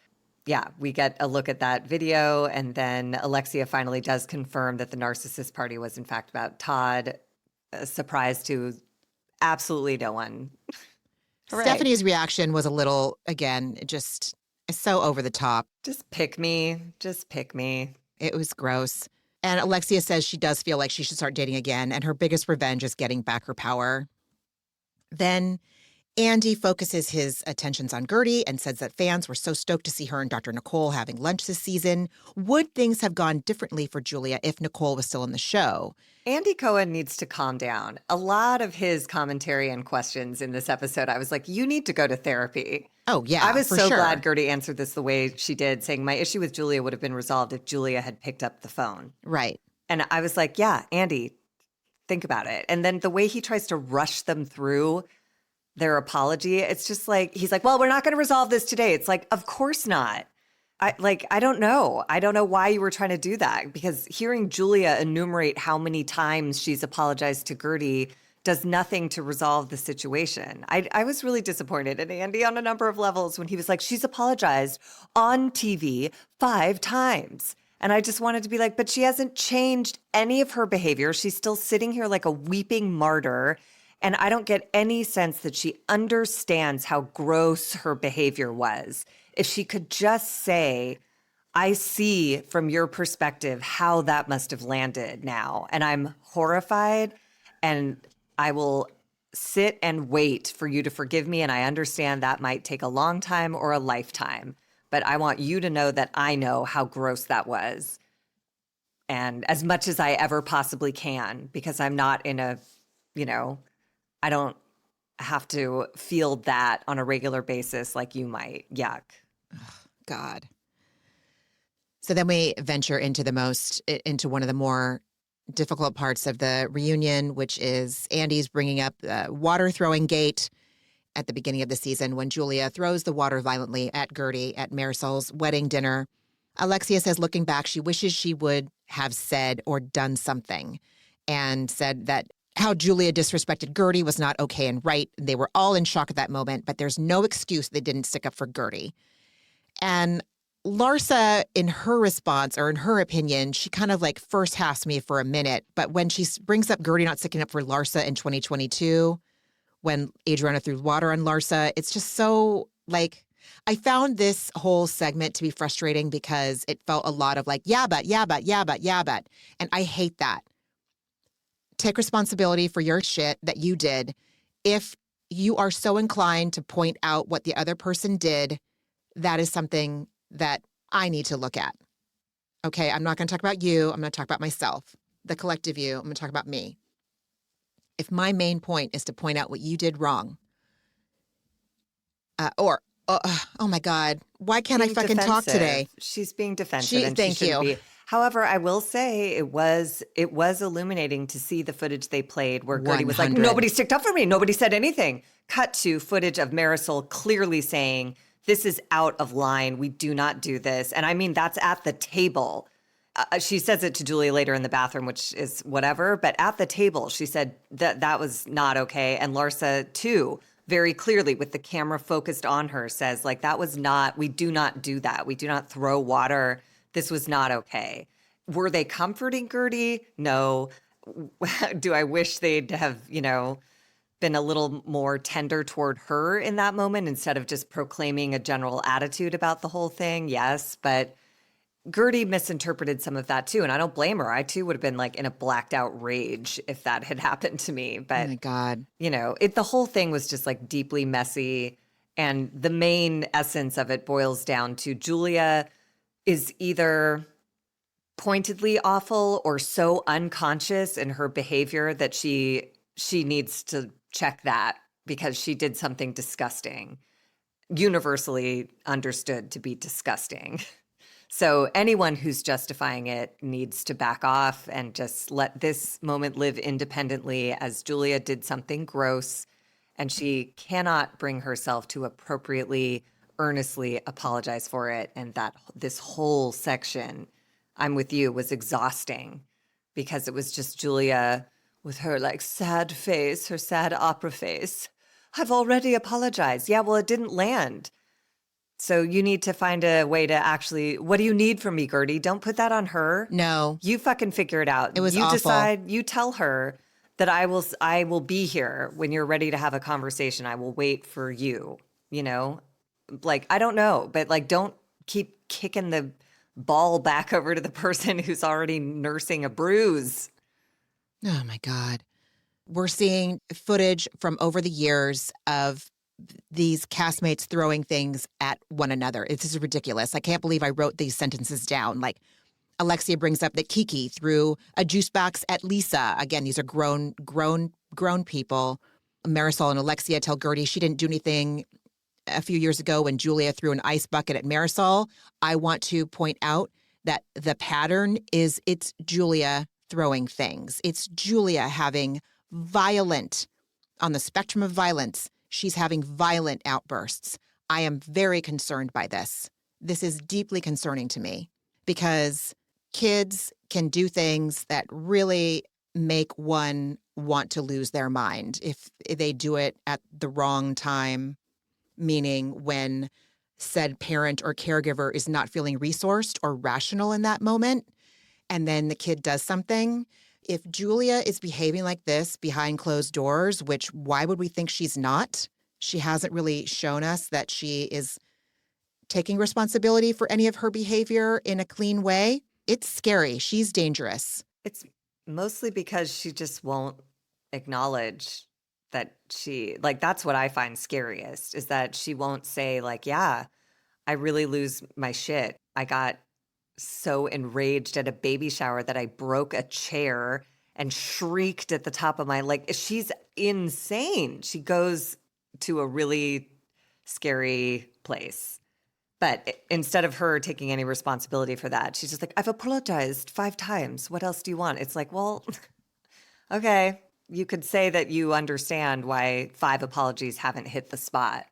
Yeah, we get a look at that video, and then Alexia finally does confirm that the narcissist party was in fact about Todd. A surprise to absolutely no one. Stephanie's reaction was a little, again, just so over the top. Just pick me. Just pick me. It was gross. And Alexia says she does feel like she should start dating again, and her biggest revenge is getting back her power. Then Andy focuses his attentions on Guerdy and says that fans were so stoked to see her and Dr. Nicole having lunch this season. Would things have gone differently for Julia if Nicole was still in the show? Andy Cohen needs to calm down. A lot of his commentary and questions in this episode, I was like, you need to go to therapy. Oh, yeah, I was for so sure. glad Guerdy answered this the way she did, saying my issue with Julia would have been resolved if Julia had picked up the phone. Right. And I was like, yeah, Andy, think about it. And then the way he tries to rush them through their apology, it's just like, he's like, well, we're not going to resolve this today. It's like, of course not. I don't know. I don't know why you were trying to do that, because hearing Julia enumerate how many times she's apologized to Guerdy does nothing to resolve the situation. I was really disappointed in Andy on a number of levels when he was like, she's apologized on TV 5 times. And I just wanted to be like, but she hasn't changed any of her behavior. She's still sitting here like a weeping martyr. And I don't get any sense that she understands how gross her behavior was. If she could just say, I see from your perspective how that must have landed now. And I'm horrified, and I will sit and wait for you to forgive me. And I understand that might take a long time or a lifetime, but I want you to know that I know how gross that was. And as much as I ever possibly can, because I'm not in a, I don't have to feel that on a regular basis like you might. Yuck. God. So then we venture into one of the more difficult parts of the reunion, which is Andy's bringing up the water throwing gate at the beginning of the season when Julia throws the water violently at Guerdy at Marisol's wedding dinner. Alexia says, looking back, she wishes she would have said or done something, and said that how Julia disrespected Guerdy was not okay and right. They were all in shock at that moment, but there's no excuse they didn't stick up for Guerdy. And Larsa, in her response, or in her opinion, she kind of like first halves me for a minute. But when she brings up Guerdy not sticking up for Larsa in 2022, when Adriana threw water on Larsa, it's just so like, I found this whole segment to be frustrating because it felt a lot of like, yeah, but. And I hate that. Take responsibility for your shit that you did. If you are so inclined to point out what the other person did, that is something that I need to look at. Okay, I'm not going to talk about you. I'm going to talk about myself, the collective you. I'm going to talk about me. If my main point is to point out what you did wrong, oh my God, why can't I fucking talk today? She's being defensive, and she thank shouldn't you. be. However, I will say it was illuminating to see the footage they played where Guerdy was like, 100. nobody sticked up for me. Nobody said anything. Cut to footage of Marisol clearly saying, this is out of line. We do not do this. And I mean, that's at the table. She says it to Julia later in the bathroom, which is whatever. But at the table, she said that was not okay. And Larsa, too, very clearly with the camera focused on her, says, like, that was not, we do not do that. We do not throw water. This was not okay. Were they comforting Guerdy? No. Do I wish they'd have, been a little more tender toward her in that moment instead of just proclaiming a general attitude about the whole thing? Yes, but Guerdy misinterpreted some of that too, and I don't blame her. I too would have been like in a blacked out rage if that had happened to me. But oh my God, the whole thing was just like deeply messy, and the main essence of it boils down to Julia is either pointedly awful or so unconscious in her behavior that she needs to check that, because she did something disgusting, universally understood to be disgusting. So anyone who's justifying it needs to back off and just let this moment live independently, as Julia did something gross, and she cannot bring herself to appropriately, earnestly apologize for it. And that this whole section, I'm with you, was exhausting, because it was just Julia with her like sad face, her sad opera face. I've already apologized. Yeah, well, it didn't land. So you need to find a way to actually, what do you need from me, Guerdy? Don't put that on her. no, You fucking figure it out. It was you awful. decide, you tell her that I will be here when you're ready to have a conversation. I will wait for you, Like, I don't know, but like, don't keep kicking the ball back over to the person who's already nursing a bruise. oh my God. We're seeing footage from over the years of these castmates throwing things at one another. This is ridiculous. I can't believe I wrote these sentences down. Like, Alexia brings up that Kiki threw a juice box at Lisa. Again, these are grown people. Marisol and Alexia tell Guerdy she didn't do anything a few years ago when Julia threw an ice bucket at Marisol. I want to point out that the pattern is it's Julia throwing things. It's Julia having violent, on the spectrum of violence, she's having violent outbursts. I am very concerned by this. This is deeply concerning to me because kids can do things that really make one want to lose their mind if they do it at the wrong time, meaning when said parent or caregiver is not feeling resourced or rational in that moment, and then the kid does something. If Julia is behaving like this behind closed doors, which why would we think she's not? She hasn't really shown us that she is taking responsibility for any of her behavior in a clean way. It's scary. She's dangerous. It's mostly because she just won't acknowledge that that's what I find scariest, is that she won't say like, yeah, I really lose my shit. I got so enraged at a baby shower that I broke a chair and shrieked at the top of my, she's insane. She goes to a really scary place. But instead of her taking any responsibility for that, she's just like, I've apologized 5 times. What else do you want? It's like, well, okay. You could say that you understand why 5 apologies haven't hit the spot.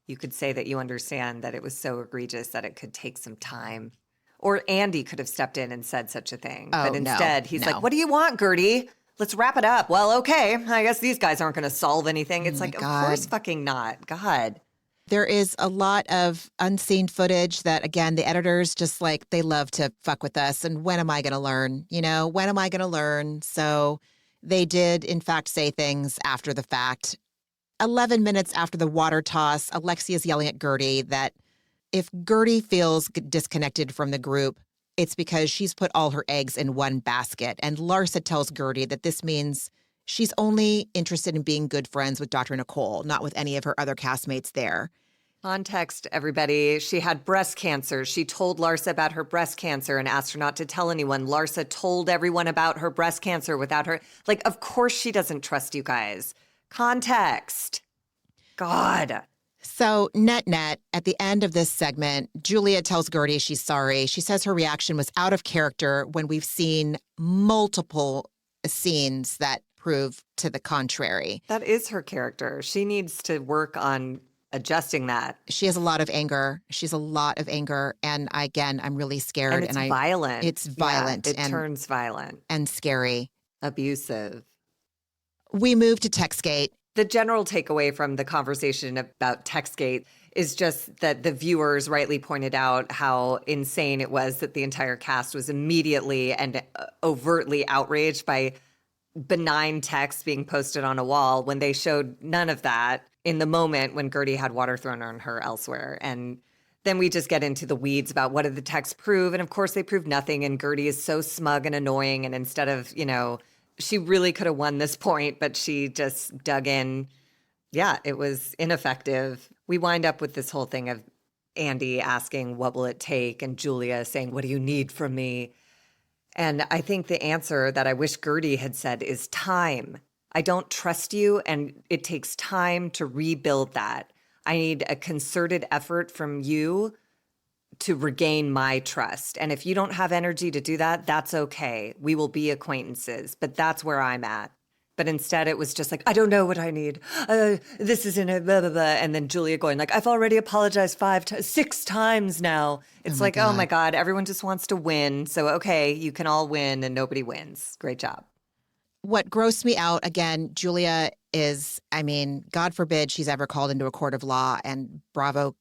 You could say that you understand that it was so egregious that it could take some time. Or Andy could have stepped in and said such a thing. Oh, but instead, he's no. like, what do you want, Guerdy? Let's wrap it up. Well, okay. I guess these guys aren't going to solve anything. It's like, God. Of course fucking not. God. There is a lot of unseen footage that, again, the editors just they love to fuck with us. And when am I going to learn? When am I going to learn? So they did, in fact, say things after the fact. 11 minutes after the water toss, Alexia's yelling at Guerdy that if Guerdy feels disconnected from the group, it's because she's put all her eggs in one basket. And Larsa tells Guerdy that this means she's only interested in being good friends with Dr. Nicole, not with any of her other castmates there. Context, everybody. She had breast cancer. She told Larsa about her breast cancer and asked her not to tell anyone. Larsa told everyone about her breast cancer without her. Of course she doesn't trust you guys. Context. God. So net, at the end of this segment, Julia tells Guerdy she's sorry. She says her reaction was out of character when we've seen multiple scenes that prove to the contrary. That is her character. She needs to work on adjusting that. She has a lot of anger. She's a lot of anger. And again, I'm really scared. And it's violent. It's violent. Yeah, it turns violent. And scary. Abusive. We move to Textgate. The general takeaway from the conversation about Textgate is just that the viewers rightly pointed out how insane it was that the entire cast was immediately and overtly outraged by benign text being posted on a wall when they showed none of that in the moment when Guerdy had water thrown on her elsewhere. And then we just get into the weeds about what did the texts prove. And of course they proved nothing. And Guerdy is so smug and annoying. And instead of, she really could have won this point, but she just dug in. Yeah, it was ineffective. We wind up with this whole thing of Andy asking, what will it take? And Julia saying, what do you need from me? And I think the answer that I wish Guerdy had said is time. I don't trust you, and it takes time to rebuild that. I need a concerted effort from you to regain my trust. And if you don't have energy to do that, that's okay. We will be acquaintances, but that's where I'm at. But instead it was just I don't know what I need. This isn't a blah, blah, blah. And then Julia going I've already apologized 6 times now. It's oh my God, everyone just wants to win. So, okay, you can all win and nobody wins. Great job. What grossed me out, again, Julia is, God forbid she's ever called into a court of law and Bravo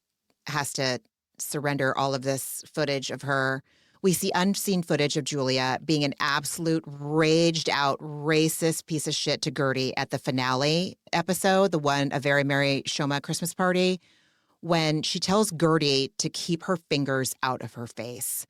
has to surrender all of this footage of her. We see unseen footage of Julia being an absolute raged out racist piece of shit to Guerdy at the finale episode, the one, A Very Merry Shoma Christmas Party, when she tells Guerdy to keep her fingers out of her face.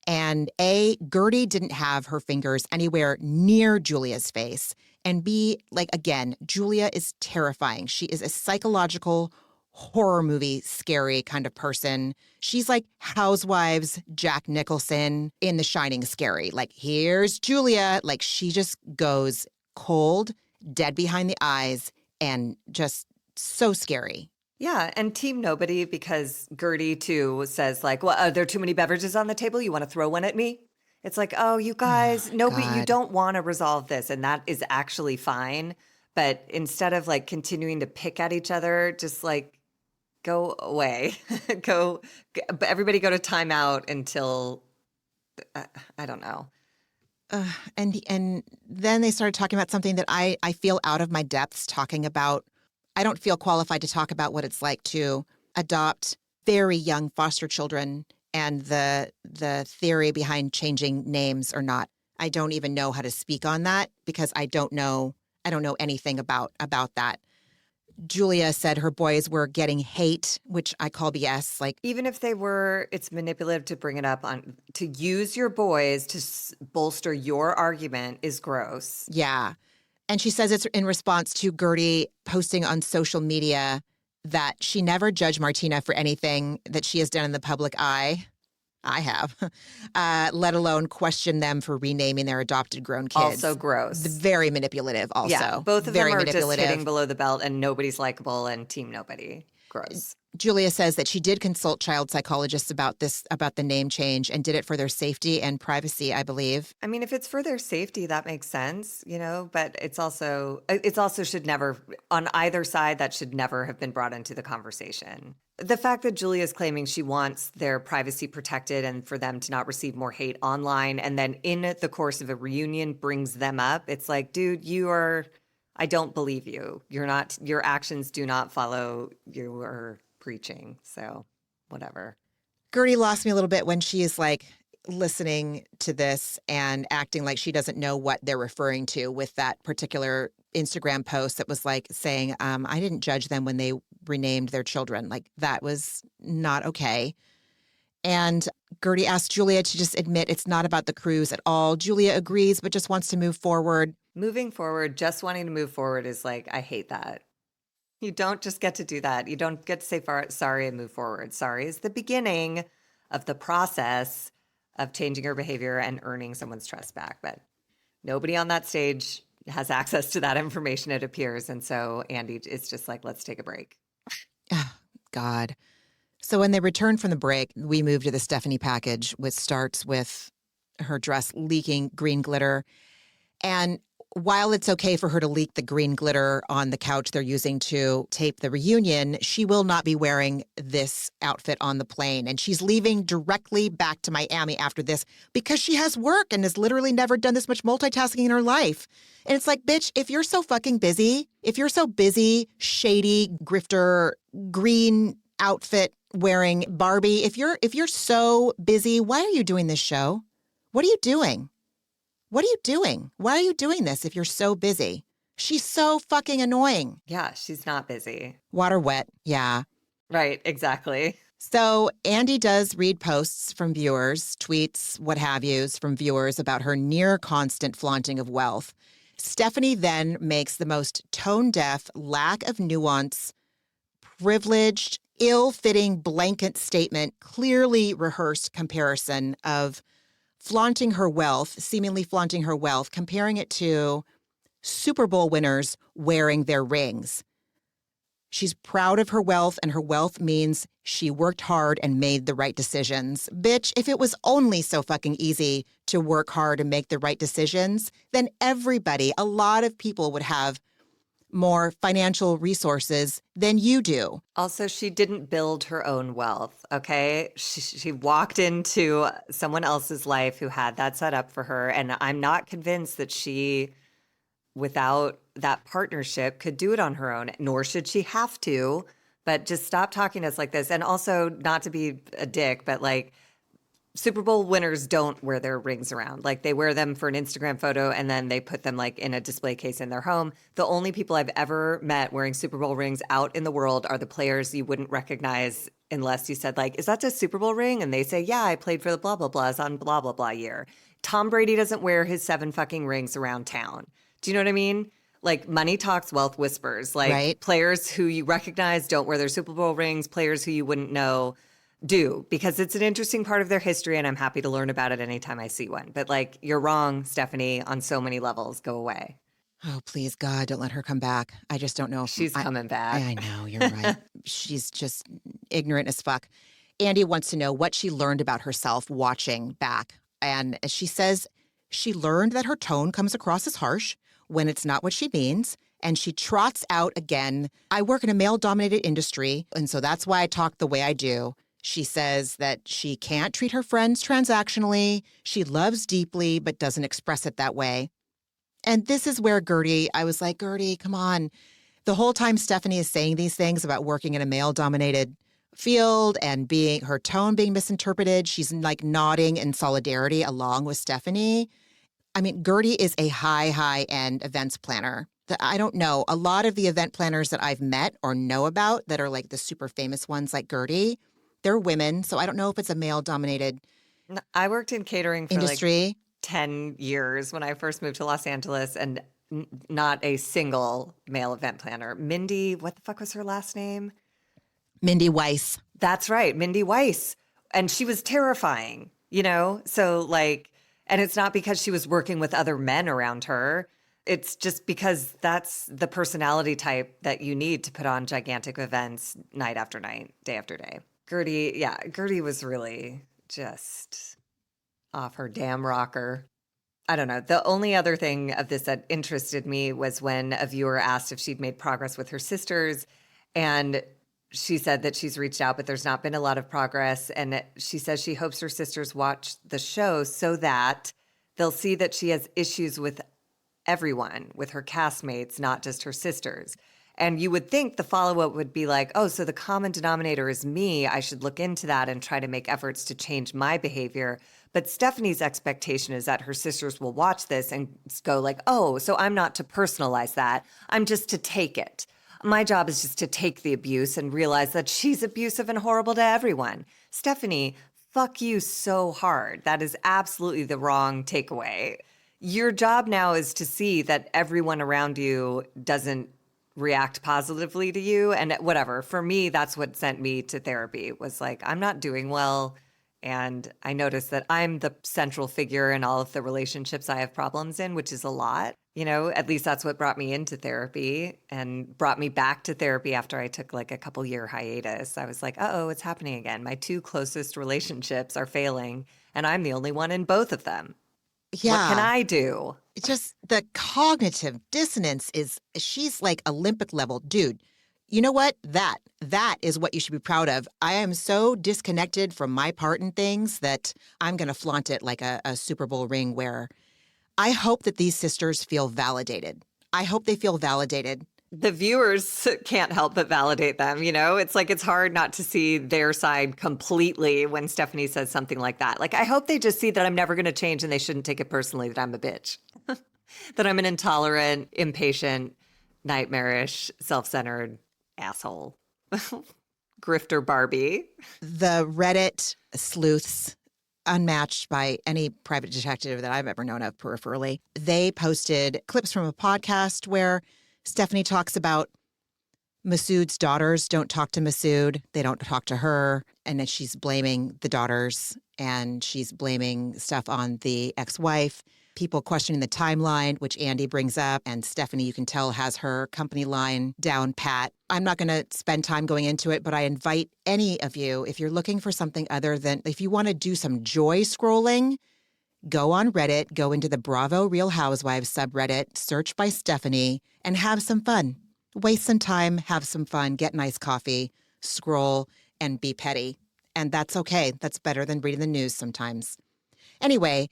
And A, Guerdy didn't have her fingers anywhere near Julia's face. And B, again, Julia is terrifying. She is a psychological horror movie scary kind of person. She's like Housewives Jack Nicholson in The Shining scary. Like, here's Julia. Like, she just goes cold, dead behind the eyes, and just so scary. Yeah, and Team Nobody, because Guerdy too says like, well, are there too many beverages on the table? You want to throw one at me? It's like, oh, you guys, nobody, you God. don't want to resolve this. And that is actually fine. But instead of like continuing to pick at each other, just like go away. Everybody go to timeout until, I don't know. And then they started talking about something that I feel out of my depths talking about. I don't feel qualified to talk about what it's like to adopt very young foster children and the theory behind changing names or not. I don't even know how to speak on that because I don't know anything about that. Julia said her boys were getting hate, which I call BS. Like, even if they were, it's manipulative to bring it up on, to use your boys to bolster your argument is gross. yeah. And she says it's in response to Guerdy posting on social media that she never judged Martina for anything that she has done in the public eye. I have, let alone question them for renaming their adopted grown kids. Also gross. Very manipulative also. Yeah, both of very them are manipulative. just hitting below the belt and nobody's likable and Team Nobody. Gross. Julia says that she did consult child psychologists about the name change and did it for their safety and privacy, I believe. I mean, if it's for their safety, that makes sense, but it's also should never, on either side, that should never have been brought into the conversation. The fact that Julia is claiming she wants their privacy protected and for them to not receive more hate online, and then in the course of a reunion brings them up, it's like, dude, I don't believe you. Your actions do not follow your preaching. So whatever. Guerdy lost me a little bit when she is like listening to this and acting like she doesn't know what they're referring to with that particular Instagram post that was like saying, I didn't judge them when they renamed their children. Like, that was not okay. And Guerdy asked Julia to just admit it's not about the cruise at all. Julia agrees, but just wants to move forward. Moving forward, just wanting to move forward is like, I hate that. You don't just get to do that. You don't get to say sorry and move forward. Sorry is the beginning of the process of changing your behavior and earning someone's trust back. But nobody on that stage has access to that information, it appears. And so Andy is just like, let's take a break. Oh, God. So when they return from the break, we move to the Stephanie package, which starts with her dress leaking green glitter. And while it's okay for her to leak the green glitter on the couch they're using to tape the reunion, she will not be wearing this outfit on the plane. And she's leaving directly back to Miami after this because she has work and has literally never done this much multitasking in her life. And it's like, bitch, if you're so busy, shady, grifter, green outfit wearing Barbie, if you're so busy, why are you doing this show? What are you doing? What are you doing? Why are you doing this if you're so busy? She's so fucking annoying. Yeah, she's not busy. Water wet. Yeah. Right, exactly. So Andy does read posts from viewers, tweets, what have yous from viewers about her near constant flaunting of wealth. Stephanie then makes the most tone-deaf, lack of nuance, privileged, ill-fitting blanket statement, clearly rehearsed comparison of seemingly flaunting her wealth, comparing it to Super Bowl winners wearing their rings. She's proud of her wealth, and her wealth means she worked hard and made the right decisions. Bitch, if it was only so fucking easy to work hard and make the right decisions, then a lot of people would have more financial resources than you do. Also, she didn't build her own wealth, okay? She walked into someone else's life who had that set up for her, and I'm not convinced that she, without that partnership, could do it on her own, nor should she have to. But just stop talking to us like this. And also, not to be a dick, but like, Super Bowl winners don't wear their rings around. Like, they wear them for an Instagram photo and then they put them like in a display case in their home. The only people I've ever met wearing Super Bowl rings out in the world are the players you wouldn't recognize unless you said like, is that a Super Bowl ring? And they say, yeah, I played for the blah, blah, blahs on blah, blah, blah year. Tom Brady doesn't wear his 7 fucking rings around town. Do you know what I mean? Like money talks, wealth whispers. Like Right. players who you recognize don't wear their Super Bowl rings. Players who you wouldn't know do, because it's an interesting part of their history and I'm happy to learn about it anytime I see one. But like, you're wrong, Stephanie, on so many levels. Go away. Oh, please, God, don't let her come back. I just don't know. She's coming back. I know, you're right. She's just ignorant as fuck. Andy wants to know what she learned about herself watching back. And she says she learned that her tone comes across as harsh when it's not what she means. And she trots out again, I work in a male-dominated industry, and so that's why I talk the way I do. She says that she can't treat her friends transactionally. She loves deeply, but doesn't express it that way. And this is where Guerdy, I was like, Guerdy, come on. The whole time Stephanie is saying these things about working in a male-dominated field and her tone being misinterpreted, she's like nodding in solidarity along with Stephanie. I mean, Guerdy is a high-end events planner. I don't know. A lot of the event planners that I've met or know about that are like the super famous ones like Guerdy, they're women, so I don't know if it's a male-dominated I worked in catering for industry. like 10 years when I first moved to Los Angeles, and not a single male event planner. Mindy, what the fuck was her last name? Mindy Weiss. That's right, Mindy Weiss. And she was terrifying, you know? So like, and it's not because she was working with other men around her. It's just because that's the personality type that you need to put on gigantic events night after night, day after day. Guerdy was really just off her damn rocker. I don't know. The only other thing of this that interested me was when a viewer asked if she'd made progress with her sisters. And she said that she's reached out, but there's not been a lot of progress. And she says she hopes her sisters watch the show so that they'll see that she has issues with everyone, with her castmates, not just her sisters. And you would think the follow-up would be like, oh, so the common denominator is me. I should look into that and try to make efforts to change my behavior. But Stephanie's expectation is that her sisters will watch this and go like, oh, so I'm not to personalize that. I'm just to take it. My job is just to take the abuse and realize that she's abusive and horrible to everyone. Stephanie, fuck you so hard. That is absolutely the wrong takeaway. Your job now is to see that everyone around you doesn't react positively to you and whatever. For me, that's what sent me to therapy, was like, I'm not doing well. And I noticed that I'm the central figure in all of the relationships I have problems in, which is a lot. You know, at least that's what brought me into therapy and brought me back to therapy after I took like a couple year hiatus. I was like, uh-oh, it's happening again. My two closest relationships are failing and I'm the only one in both of them. Yeah. What can I do? It's just the cognitive dissonance she's like Olympic level. Dude, you know what? That is what you should be proud of. I am so disconnected from my part in things that I'm going to flaunt it like a Super Bowl ring wearer. I hope that these sisters feel validated. I hope they feel validated. The viewers can't help but validate them, you know? It's like it's hard not to see their side completely when Stephanie says something like that. Like, I hope they just see that I'm never going to change and they shouldn't take it personally that I'm a bitch. That I'm an intolerant, impatient, nightmarish, self-centered asshole. Grifter Barbie. The Reddit sleuths, unmatched by any private detective that I've ever known of peripherally, they posted clips from a podcast where Stephanie talks about Masood's daughters don't talk to Masood. They don't talk to her. And then she's blaming the daughters and she's blaming stuff on the ex-wife. People questioning the timeline, which Andy brings up. And Stephanie, you can tell, has her company line down pat. I'm not going to spend time going into it, but I invite any of you, if you're looking for something other than, if you want to do some joy scrolling, go on Reddit, go into the Bravo Real Housewives subreddit, search by Stephanie, and have some fun. Waste some time, have some fun, get nice coffee, scroll, and be petty. And that's okay. That's better than reading the news sometimes. Anyway,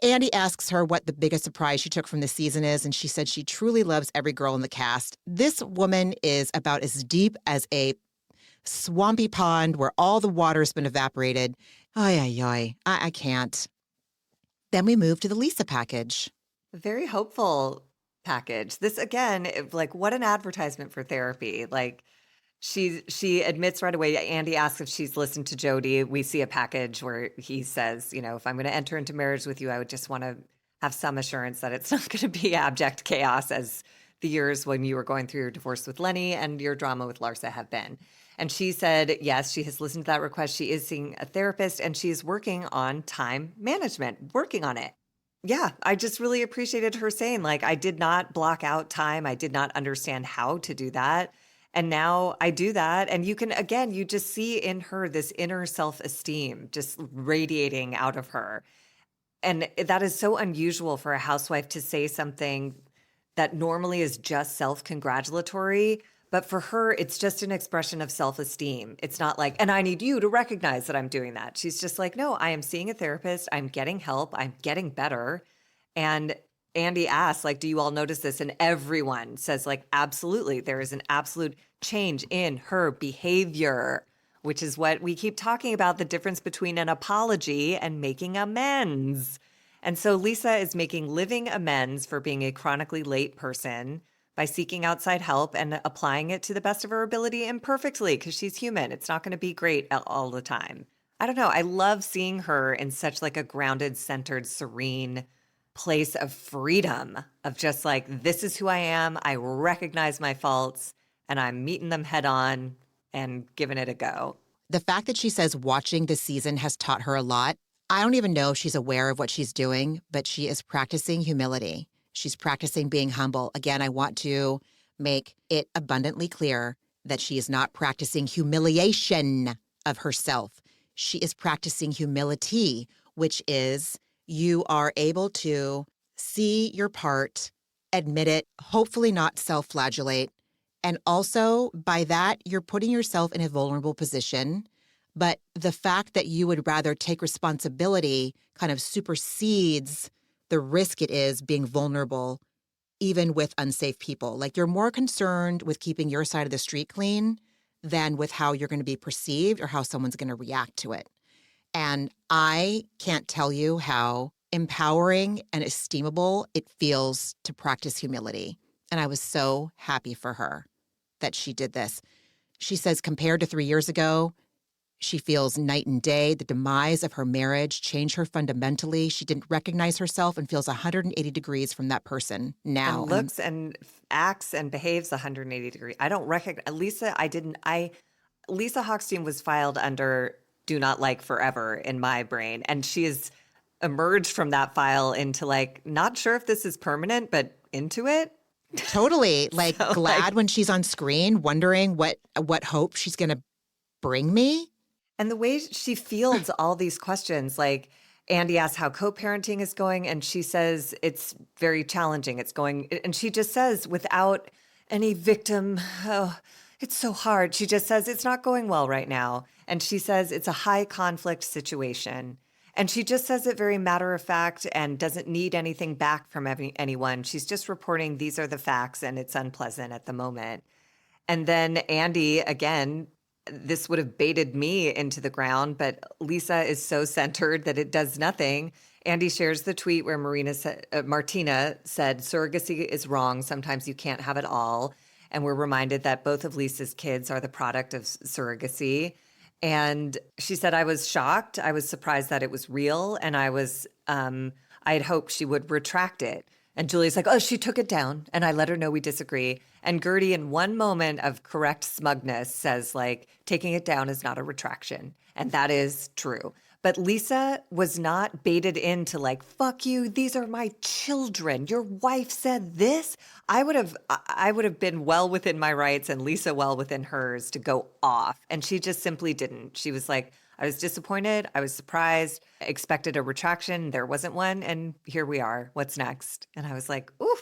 Andy asks her what the biggest surprise she took from the season is, and she said she truly loves every girl in the cast. This woman is about as deep as a swampy pond where all the water's been evaporated. I can't. Then we move to the Lisa package. Very hopeful package. This, again, like, what an advertisement for therapy. Like, she admits right away. Andy asks if she's listened to Jody. We see a package where he says, you know, if I'm going to enter into marriage with you, I would just want to have some assurance that it's not going to be abject chaos as the years when you were going through your divorce with Lenny and your drama with Larsa have been. And she said, yes, she has listened to that request. She is seeing a therapist and she's working on time management, working on it. Yeah, I just really appreciated her saying, like, I did not block out time. I did not understand how to do that. And now I do that. And you can, again, you just see in her this inner self-esteem just radiating out of her. And that is so unusual for a housewife to say something that normally is just self-congratulatory. But for her, it's just an expression of self-esteem. It's not like, and I need you to recognize that I'm doing that. She's just like, no, I am seeing a therapist. I'm getting help. I'm getting better. And Andy asks, like, do you all notice this? And everyone says, like, absolutely. There is an absolute change in her behavior, which is what we keep talking about, the difference between an apology and making amends. And so Lisa is making living amends for being a chronically late person by seeking outside help and applying it to the best of her ability imperfectly, because she's human. It's not going to be great all the time. I don't know. I love seeing her in such like a grounded, centered, serene place of freedom, of just like, this is who I am. I recognize my faults and I'm meeting them head on and giving it a go. The fact that she says watching the season has taught her a lot. I don't even know if she's aware of what she's doing, but she is practicing humility. She's practicing being humble. Again, I want to make it abundantly clear that she is not practicing humiliation of herself. She is practicing humility, which is you are able to see your part, admit it, hopefully not self-flagellate. And also by that, you're putting yourself in a vulnerable position. But the fact that you would rather take responsibility kind of supersedes the risk it is being vulnerable, even with unsafe people. Like you're more concerned with keeping your side of the street clean than with how you're going to be perceived or how someone's going to react to it. And I can't tell you how empowering and esteemable it feels to practice humility. And I was so happy for her that she did this. She says compared to 3 years ago, she feels night and day. The demise of her marriage changed her fundamentally. She didn't recognize herself and feels 180 degrees from that person now. And looks and acts and behaves 180 degrees. I don't recognize Lisa. Lisa Hochstein was filed under do not like forever in my brain. And she has emerged from that file into like, not sure if this is permanent, but into it. Totally. Like so, glad when she's on screen, wondering what hope she's going to bring me. And the way she fields all these questions, like Andy asks how co-parenting is going, and she says it's very challenging. It's going, and she just says without any victim, oh, it's so hard. She just says it's not going well right now. And she says it's a high conflict situation. And she just says it very matter of fact and doesn't need anything back from anyone. She's just reporting these are the facts and it's unpleasant at the moment. And then Andy, again, this would have baited me into the ground, but Lisa is so centered that it does nothing. Andy shares the tweet where Martina said, surrogacy is wrong. Sometimes you can't have it all. And we're reminded that both of Lisa's kids are the product of surrogacy. And she said, I was shocked. I was surprised that it was real. And I had hoped she would retract it. And Julia's like, oh, she took it down. And I let her know we disagree. And Guerdy, in one moment of correct smugness, says, like, taking it down is not a retraction. And that is true. But Lisa was not baited into like, fuck you, these are my children. Your wife said this. I would have been well within my rights and Lisa well within hers to go off. And she just simply didn't. She was like, I was disappointed. I was surprised. I expected a retraction. There wasn't one. And here we are. What's next? And I was like, ooh,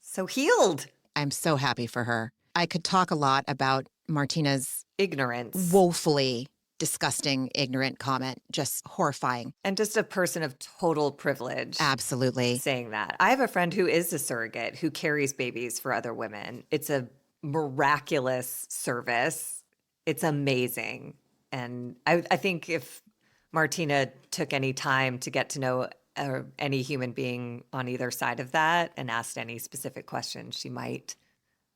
so healed. I'm so happy for her. I could talk a lot about Martina's ignorance, woefully disgusting, ignorant comment, just horrifying. And just a person of total privilege. Absolutely. Saying that. I have a friend who is a surrogate who carries babies for other women. It's a miraculous service. It's amazing. And I think if Martina took any time to get to know any human being on either side of that and asked any specific questions, she might,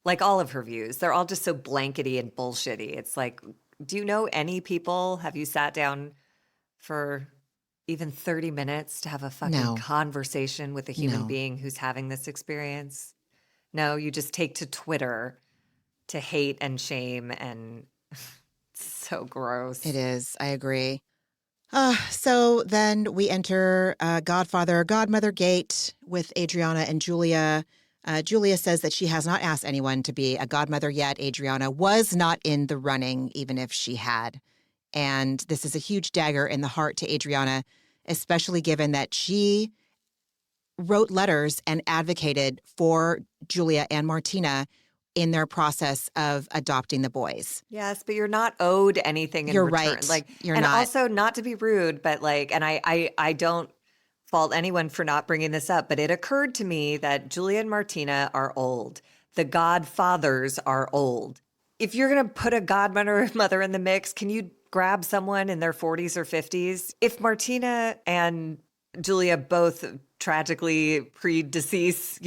like all of her views, they're all just so blankety and bullshitty. It's like, do you know any people? Have you sat down for even 30 minutes to have a fucking conversation with a human being who's having this experience? No, you just take to Twitter to hate and shame, and it's so gross. It is. I agree. So then we enter Godfather, Godmother Gate with Adriana and Julia. Julia says that she has not asked anyone to be a godmother yet. Adriana was not in the running, even if she had. And this is a huge dagger in the heart to Adriana, especially given that she wrote letters and advocated for Julia and Martina in their process of adopting the boys. Yes, but you're not owed anything in You're return. right. Like, You're and not. also not to be rude, but like, and I don't fault anyone for not bringing this up, but it occurred to me that Julia and Martina are old. The godfathers are old. If you're going to put a godmother in the mix, can you grab someone in their 40s or 50s? If Martina and Julia both tragically pre-decease,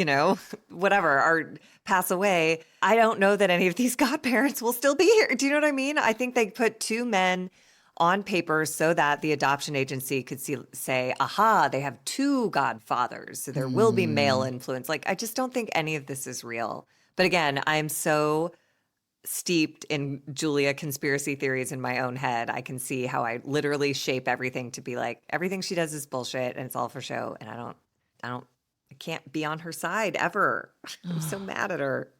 whatever, pass away, I don't know that any of these godparents will still be here. Do you know what I mean? I think they put two men on paper so that the adoption agency could say, aha, they have two godfathers, so there will be male influence. Like, I just don't think any of this is real. But again, I'm so steeped in Julia conspiracy theories in my own head. I can see how I literally shape everything to be like, everything she does is bullshit and it's all for show. And I can't be on her side ever. I'm so mad at her.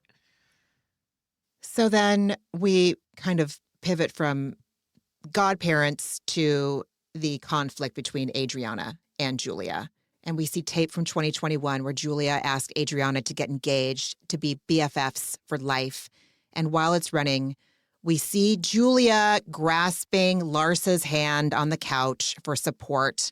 So then we kind of pivot from godparents to the conflict between Adriana and Julia. And we see tape from 2021 where Julia asked Adriana to get engaged, to be BFFs for life. And while it's running, we see Julia grasping Larsa's hand on the couch for support.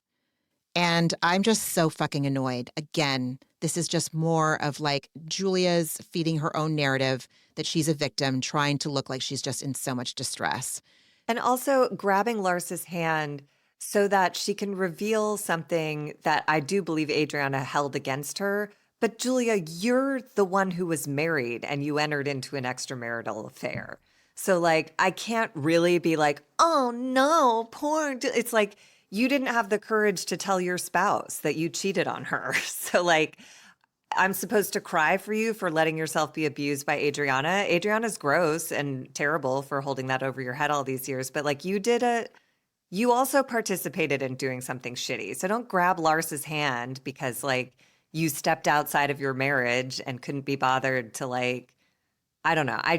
And I'm just so fucking annoyed. Again, this is just more of like Julia's feeding her own narrative that she's a victim, trying to look like she's just in so much distress. And also grabbing Larsa's hand so that she can reveal something that I do believe Adriana held against her. But Julia, you're the one who was married and you entered into an extramarital affair. So like, I can't really be like, oh no, it's like, you didn't have the courage to tell your spouse that you cheated on her. So like, I'm supposed to cry for you for letting yourself be abused by Adriana. Adriana's gross and terrible for holding that over your head all these years. But like, you also participated in doing something shitty. So don't grab Larsa's hand because like you stepped outside of your marriage and couldn't be bothered to like, I don't know. I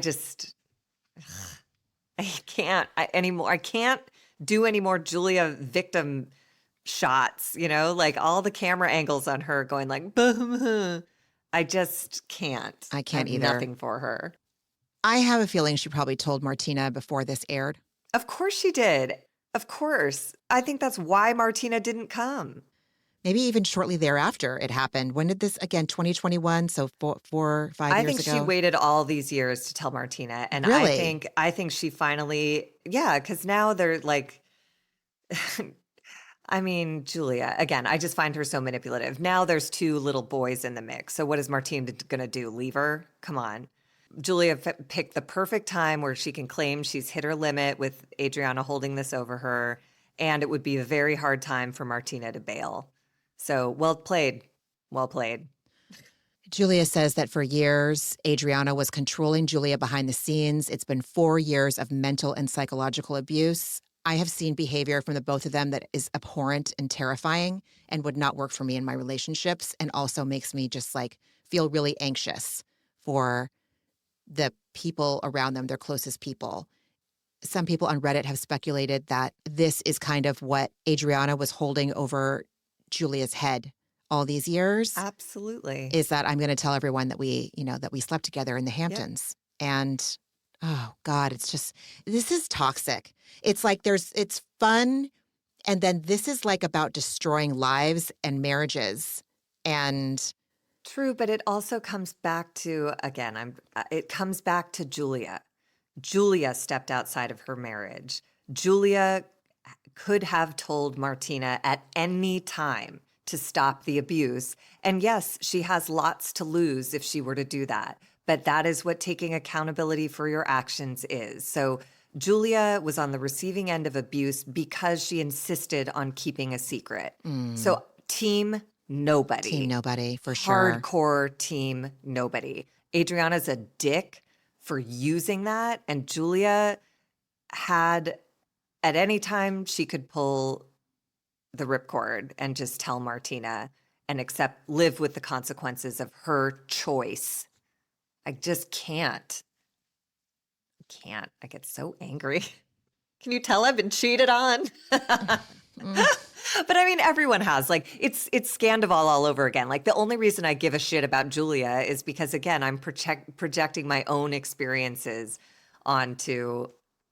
can't anymore. I can't do any more Julia victim shots, like all the camera angles on her going like, boom. I just can't. I can't have either. Nothing for her. I have a feeling she probably told Martina before this aired. Of course she did. Of course. I think that's why Martina didn't come. Maybe even shortly thereafter it happened. When did this, again, 2021? So 5 years ago? I think she waited all these years to tell Martina. And really? I think she finally, because now they're like, I mean, Julia, again, I just find her so manipulative. Now there's two little boys in the mix. So what is Martina going to do? Leave her? Come on. Julia picked the perfect time where she can claim she's hit her limit with Adriana holding this over her. And it would be a very hard time for Martina to bail. So well played. Well played. Julia says that for years, Adriana was controlling Julia behind the scenes. It's been 4 years of mental and psychological abuse. I have seen behavior from the both of them that is abhorrent and terrifying and would not work for me in my relationships, and also makes me just like feel really anxious for the people around them, their closest people. Some people on Reddit have speculated that this is kind of what Adriana was holding over Julia's head all these years. Absolutely. Is that I'm going to tell everyone that we slept together in the Hamptons. Yep. And oh God, this is toxic. It's like it's fun. And then this is like about destroying lives and marriages. And true, but it also comes back to, again, it comes back to Julia. Julia stepped outside of her marriage. Julia could have told Martina at any time to stop the abuse. And yes, she has lots to lose if she were to do that. But that is what taking accountability for your actions is. So Julia was on the receiving end of abuse because she insisted on keeping a secret. So team nobody. Team nobody, for sure. Hardcore team nobody. Adriana's a dick for using that. And Julia had, at any time, she could pull the ripcord and just tell Martina and live with the consequences of her choice. I just can't. I get so angry. Can you tell I've been cheated on? But I mean, everyone has. Like, it's Scandival all over again. Like, the only reason I give a shit about Julia is because, again, I'm projecting my own experiences onto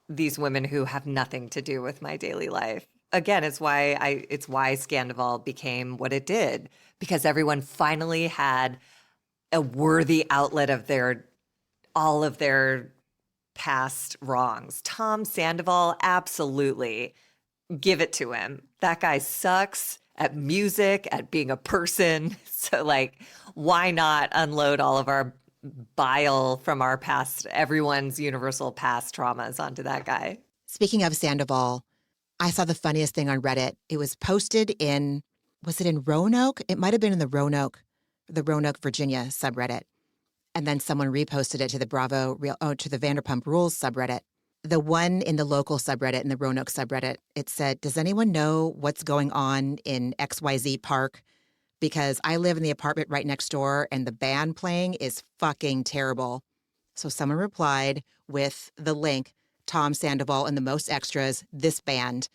these women who have nothing to do with my daily life. Again, it's why Scandival became what it did, because everyone finally had a worthy outlet of all of their past wrongs. Tom Sandoval, absolutely. Give it to him. That guy sucks at music, at being a person. So, like, why not unload all of our bile from our past, everyone's universal past traumas onto that guy? Speaking of Sandoval, I saw the funniest thing on Reddit. It was posted was it in Roanoke? It might have been in the Roanoke, Virginia subreddit. And then someone reposted it to the to the Vanderpump Rules subreddit. The one in the local subreddit, in the Roanoke subreddit, it said, does anyone know what's going on in XYZ Park? Because I live in the apartment right next door and the band playing is fucking terrible. So someone replied with the link, Tom Sandoval and the Most Extras, this band.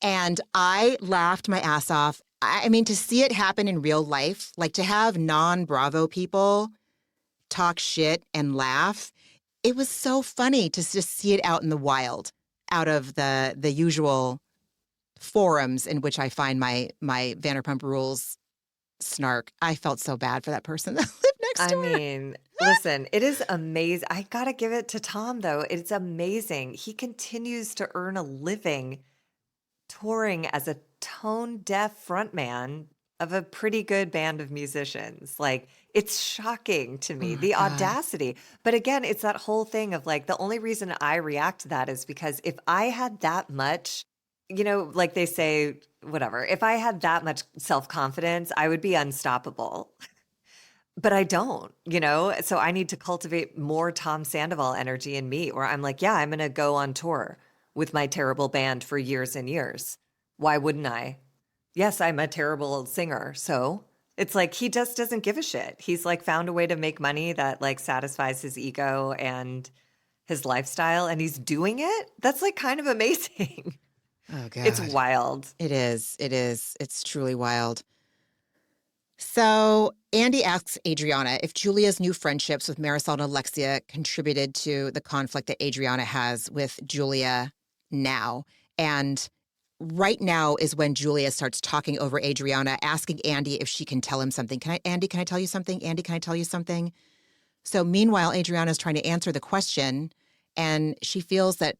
And I laughed my ass off. I mean, to see it happen in real life, like to have non-Bravo people talk shit and laugh, it was so funny to just see it out in the wild, out of the usual forums in which I find my Vanderpump Rules snark. I felt so bad for that person that lived next door. I mean, listen, it is amazing. I got to give it to Tom, though. It's amazing. He continues to earn a living touring as a tone-deaf frontman of a pretty good band of musicians. Like, it's shocking to me, the audacity. But again, it's that whole thing of like, the only reason I react to that is because if I had that much, like they say, whatever, if I had that much self-confidence, I would be unstoppable. But I don't, so I need to cultivate more Tom Sandoval energy in me, where I'm like, yeah, I'm going to go on tour with my terrible band for years and years. Why wouldn't I? Yes, I'm a terrible singer. So it's like, he just doesn't give a shit. He's like found a way to make money that like satisfies his ego and his lifestyle, and he's doing it. That's like kind of amazing. Oh, God. It's wild. It is. It's truly wild. So Andy asks Adriana if Julia's new friendships with Marisol and Alexia contributed to the conflict that Adriana has with Julia now. And right now is when Julia starts talking over Adriana, asking Andy if she can tell him something. Andy, can I tell you something? Andy, can I tell you something? So meanwhile, Adriana's trying to answer the question, and she feels that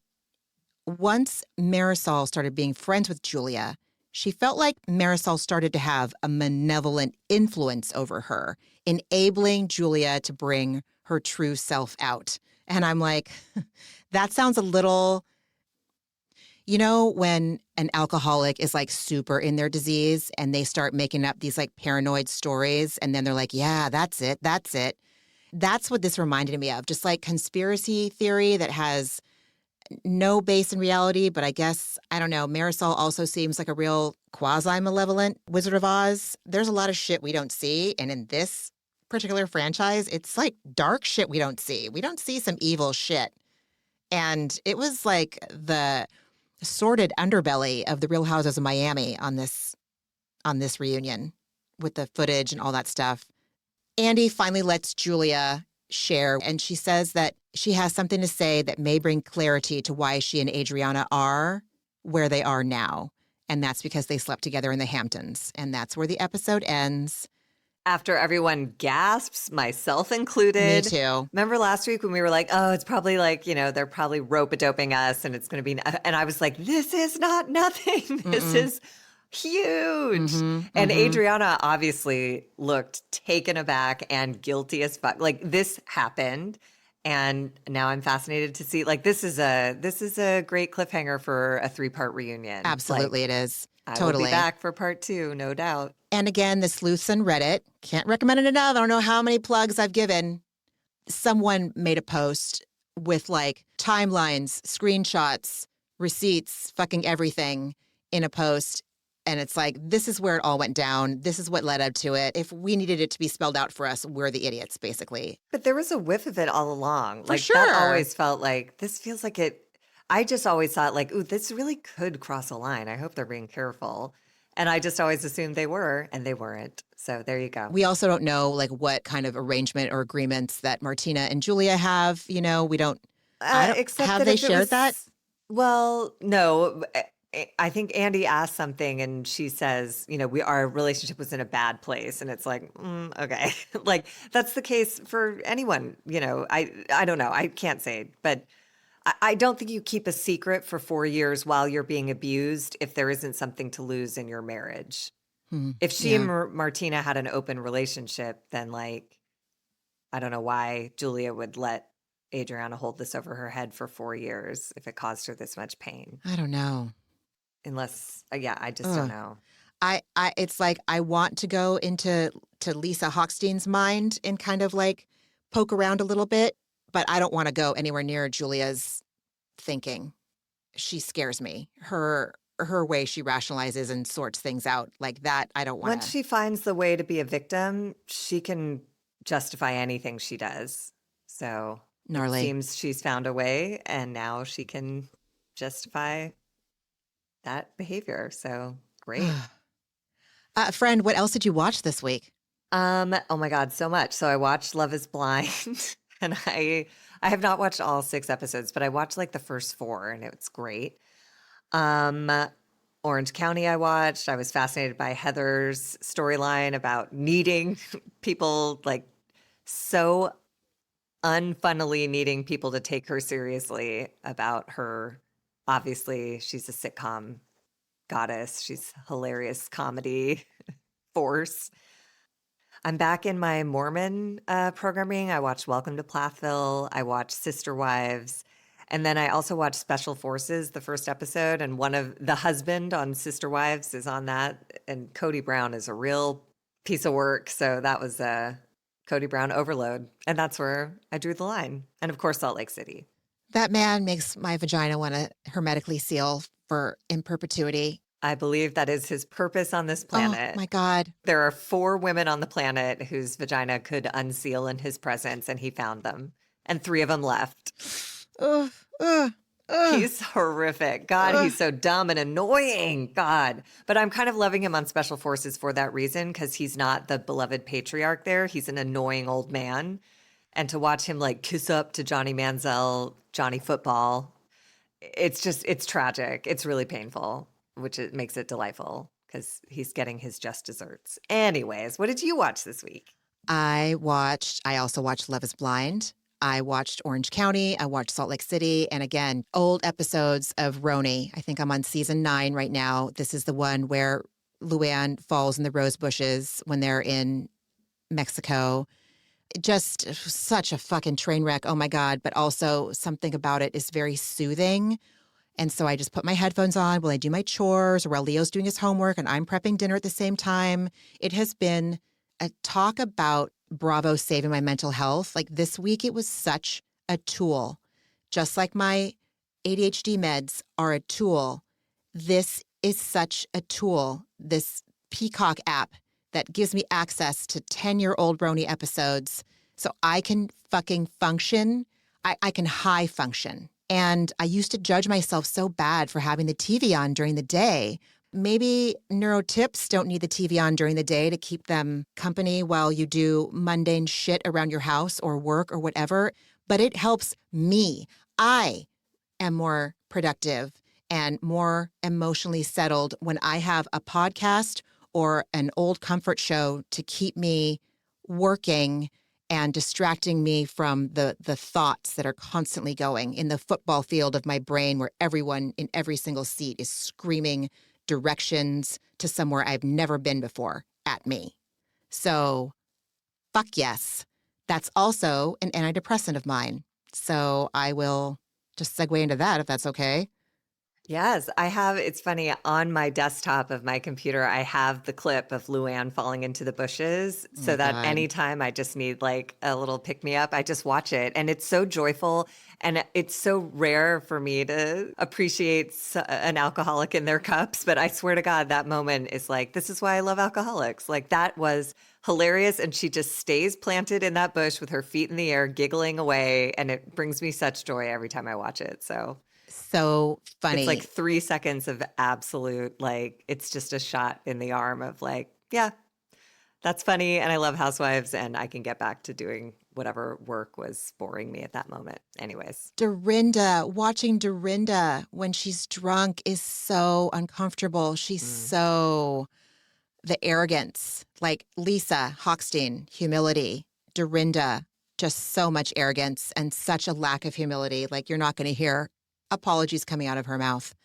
once Marisol started being friends with Julia, she felt like Marisol started to have a malevolent influence over her, enabling Julia to bring her true self out. And I'm like, that sounds a little, when an alcoholic is like super in their disease and they start making up these like paranoid stories, and then they're like, yeah, that's it. That's what this reminded me of. Just like conspiracy theory that has no base in reality, but I guess, I don't know, Marisol also seems like a real quasi-malevolent Wizard of Oz. There's a lot of shit we don't see, and in this particular franchise, it's like dark shit we don't see. We don't see some evil shit. And it was like the sordid underbelly of the Real Housewives of Miami on this reunion with the footage and all that stuff. Andy finally lets Julia share, and she says that she has something to say that may bring clarity to why she and Adriana are where they are now. And that's because they slept together in the Hamptons. And that's where the episode ends. After everyone gasps, myself included. Me too. Remember last week when we were like, oh, it's probably like, they're probably rope-a-doping us and it's going to be, and I was like, this is not nothing. This is huge. And Adriana obviously looked taken aback and guilty as fuck. Like, this happened. And now I'm fascinated to see, like, this is a great cliffhanger for a 3-part reunion. Absolutely, like, it is. I Totally. will be back for part 2, no doubt. And again, the sleuths on Reddit, can't recommend it enough. I don't know how many plugs I've given. someone made a post with like timelines, screenshots, receipts, fucking everything in a post. And it's like, this is where it all went down. This is what led up to it. If we needed it to be spelled out for us, we're the idiots, basically. But there was a whiff of it all along. For Like sure. that always felt like this feels like it. I just always thought like, ooh, this really could cross a line. I hope they're being careful. And I just always assumed they were, and they weren't. So there you go. We also don't know like what kind of arrangement or agreements that Martina and Julia have. You know, we don't. Except have that they if it shared was- that? Well, no. I think Andy asked something and she says, you know, our relationship was in a bad place. And it's like, okay. Like that's the case for anyone, you know, I don't know. I can't say, but I don't think you keep a secret for 4 years while you're being abused if there isn't something to lose in your marriage. If she and Martina had an open relationship, then like, I don't know why Julia would let Adriana hold this over her head for 4 years if it caused her this much pain. I don't know. Unless, I just don't know. It's like I want to go into Lisa Hochstein's mind and kind of like poke around a little bit, but I don't want to go anywhere near Julia's thinking. She scares me. Her way she rationalizes and sorts things out like that. I don't want Once she finds the way to be a victim, she can justify anything she does. So gnarly. It seems she's found a way, and now she can justify that behavior. So great. Friend, what else did you watch this week? Oh my God, so much. So I watched Love is Blind and I have not watched all 6 episodes, but I watched like the first 4 and it's great. Orange County I watched. I was fascinated by Heather's storyline about needing people, like so unfunnily needing people to take her seriously about her. Obviously, she's a sitcom goddess. She's hilarious comedy force. I'm back in my Mormon programming. I watched Welcome to Plathville. I watched Sister Wives. And then I also watched Special Forces, the first episode. And one of the husband on Sister Wives is on that. And Cody Brown is a real piece of work. So that was Cody Brown overload. And that's where I drew the line. And of course, Salt Lake City. That man makes my vagina want to hermetically seal in perpetuity. I believe that is his purpose on this planet. Oh, my God. There are 4 women on the planet whose vagina could unseal in his presence, and he found them. And 3 of them left. He's horrific. God, he's so dumb and annoying. God. But I'm kind of loving him on Special Forces for that reason, because he's not the beloved patriarch there. He's an annoying old man. And to watch him like kiss up to Johnny Manziel, Johnny Football, it's tragic. It's really painful, which makes it delightful because he's getting his just desserts. Anyways, what did you watch this week? I also watched Love is Blind. I watched Orange County. I watched Salt Lake City. And again, old episodes of RHOM. I think I'm on season 9 right now. This is the one where Luann falls in the rose bushes when they're in Mexico. Just such a fucking train wreck. Oh my God. But also something about it is very soothing. And so I just put my headphones on while I do my chores or while Leo's doing his homework and I'm prepping dinner at the same time. It has been a talk about Bravo saving my mental health. Like this week, it was such a tool. Just like my ADHD meds are a tool, this is such a tool. This Peacock app that gives me access to 10-year-old Brony episodes so I can fucking function. I can high function. And I used to judge myself so bad for having the TV on during the day. Maybe neurotypes don't need the TV on during the day to keep them company while you do mundane shit around your house or work or whatever, but it helps me. I am more productive and more emotionally settled when I have a podcast or an old comfort show to keep me working and distracting me from the thoughts that are constantly going in the football field of my brain where everyone in every single seat is screaming directions to somewhere I've never been before at me. So, fuck yes. That's also an antidepressant of mine. So I will just segue into that if that's okay. Yes, I have. It's funny. On my desktop of my computer, I have the clip of Luann falling into the bushes Oh my so that God. anytime I just need like a little pick me up, I just watch it. And it's so joyful. And it's so rare for me to appreciate an alcoholic in their cups. But I swear to God, that moment is like, this is why I love alcoholics. Like, that was hilarious. And she just stays planted in that bush with her feet in the air, giggling away. And it brings me such joy every time I watch it. So. So It's like funny. 3 seconds of absolute, like, it's just a shot in the arm of like, yeah, that's funny. And I love Housewives and I can get back to doing whatever work was boring me at that moment. Anyways. Watching Dorinda when she's drunk is so uncomfortable. She's Mm. so, the arrogance, like Lisa Hochstein, humility, Dorinda, just so much arrogance and such a lack of humility. Like, you're not going to hear apologies coming out of her mouth.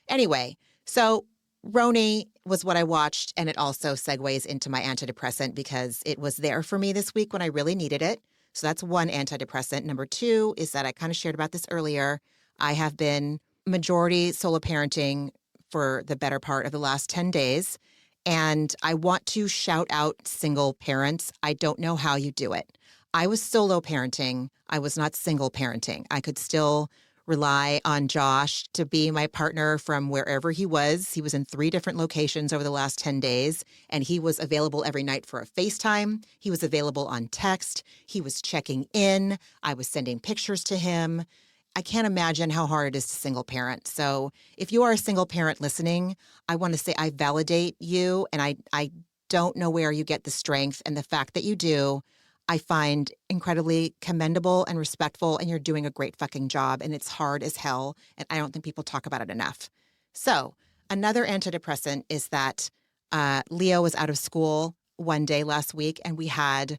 Anyway, so Roni was what I watched, and it also segues into my antidepressant because it was there for me this week when I really needed it. So that's one antidepressant. Number two is that I kind of shared about this earlier. I have been majority solo parenting for the better part of the last 10 days. And I want to shout out single parents. I don't know how you do it. I was solo parenting. I was not single parenting. I could still rely on Josh to be my partner from wherever he was. He was in 3 different locations over the last 10 days, and he was available every night for a FaceTime. He was available on text. He was checking in. I was sending pictures to him. I can't imagine how hard it is to single parent. So if you are a single parent listening, I want to say I validate you, and I don't know where you get the strength, and the fact that you do, I find incredibly commendable and respectful, and you're doing a great fucking job, and it's hard as hell, and I don't think people talk about it enough. So another antidepressant is that Leo was out of school one day last week, and we had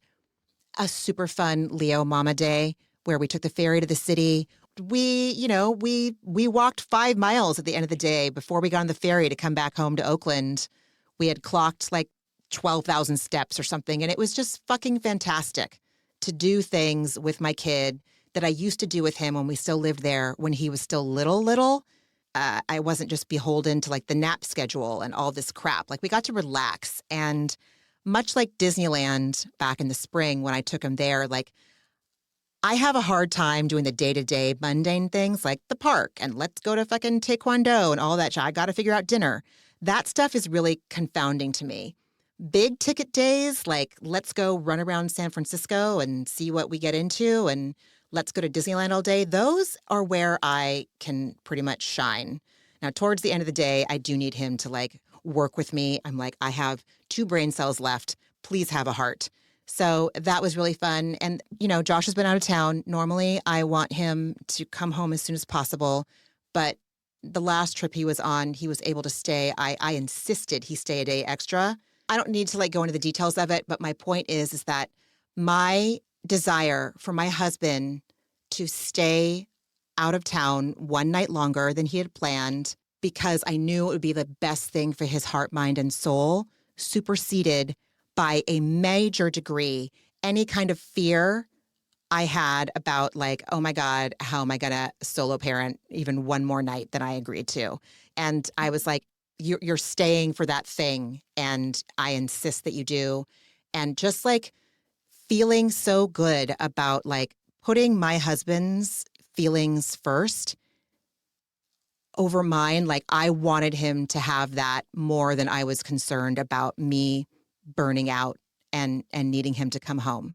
a super fun Leo Mama Day where we took the ferry to the city. We walked 5 miles at the end of the day before we got on the ferry to come back home to Oakland. We had clocked like 12,000 steps or something. And it was just fucking fantastic to do things with my kid that I used to do with him when we still lived there, when he was still little. I wasn't just beholden to like the nap schedule and all this crap. Like, we got to relax. And much like Disneyland back in the spring when I took him there, like, I have a hard time doing the day-to-day mundane things like the park and let's go to fucking taekwondo and all that shit. I got to figure out dinner. That stuff is really confounding to me. Big ticket days, like let's go run around San Francisco and see what we get into and let's go to Disneyland all day. Those are where I can pretty much shine. Now, towards the end of the day, I do need him to like work with me. I'm like, I have 2 brain cells left. Please have a heart. So that was really fun. And, Josh has been out of town. Normally, I want him to come home as soon as possible. But the last trip he was on, he was able to stay. I insisted he stay a day extra. I don't need to go into the details of it, but my point is that my desire for my husband to stay out of town one night longer than he had planned, because I knew it would be the best thing for his heart, mind, and soul, superseded by a major degree any kind of fear I had about oh my God, how am I going to solo parent even one more night than I agreed to? And I was like, you're staying for that thing, and I insist that you do. And just feeling so good about putting my husband's feelings first over mine. I wanted him to have that more than I was concerned about me burning out and needing him to come home.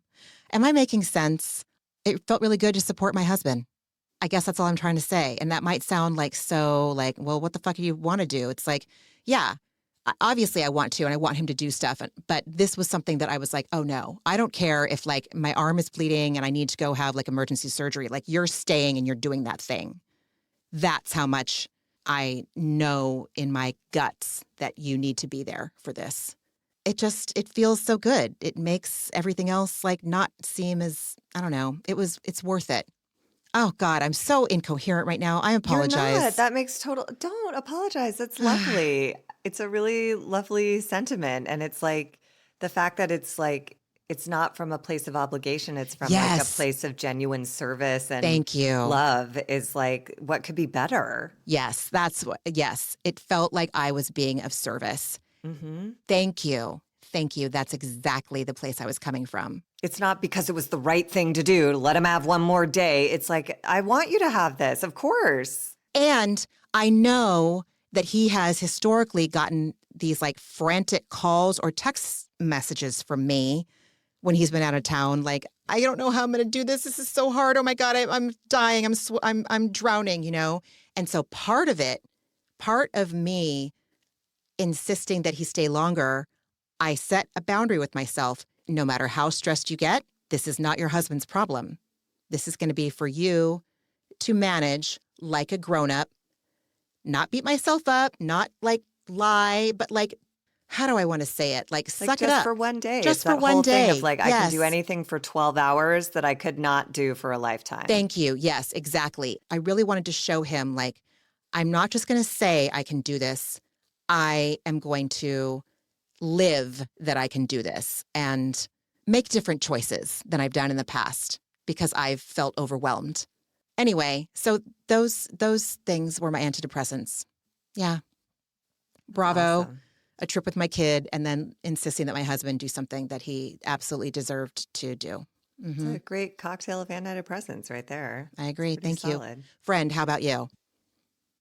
Am I making sense? It felt really good to support my husband. I guess that's all I'm trying to say. And that might sound well, what the fuck do you want to do? It's yeah, obviously I want to, and I want him to do stuff. But this was something that I was oh no, I don't care if my arm is bleeding and I need to go have emergency surgery. You're staying and you're doing that thing. That's how much I know in my guts that you need to be there for this. It feels so good. It makes everything else not seem as, I don't know, it's worth it. Oh God, I'm so incoherent right now. I apologize. You're not. That makes don't apologize. That's lovely. It's a really lovely sentiment. And it's the fact that it's it's not from a place of obligation. It's from like a Yes. place of genuine service and Thank you. love is like, what could be better? Yes, yes. It felt like I was being of service. Mm-hmm. Thank you. Thank you. That's exactly the place I was coming from. It's not because it was the right thing to do to let him have one more day. It's like, I want you to have this, of course. And I know that he has historically gotten these like frantic calls or text messages from me when he's been out of town. Like, I don't know how I'm going to do this. This is so hard. Oh my God, I'm dying. I'm drowning, you know? And so part of me insisting that he stay longer, I set a boundary with myself. No matter how stressed you get, this is not your husband's problem. This is going to be for you to manage like a grown-up, not beat myself up, not like lie, but like, how do I want to say it? Like suck it just up. for one day. Just it's for that one whole day. thing of like, I can do Yes. anything for 12 hours that I could not do for a lifetime. Thank you. Yes, exactly. I really wanted to show him like, I'm not just going to say I can do this. I am going to live that I can do this and make different choices than I've done in the past because I've felt overwhelmed. Anyway, so those things were my antidepressants. Yeah. Bravo. Awesome. A trip with my kid, and then insisting that my husband do something that he absolutely deserved to do. It's a great cocktail of antidepressants right there. I agree. Pretty Thank you. solid. Friend, how about you?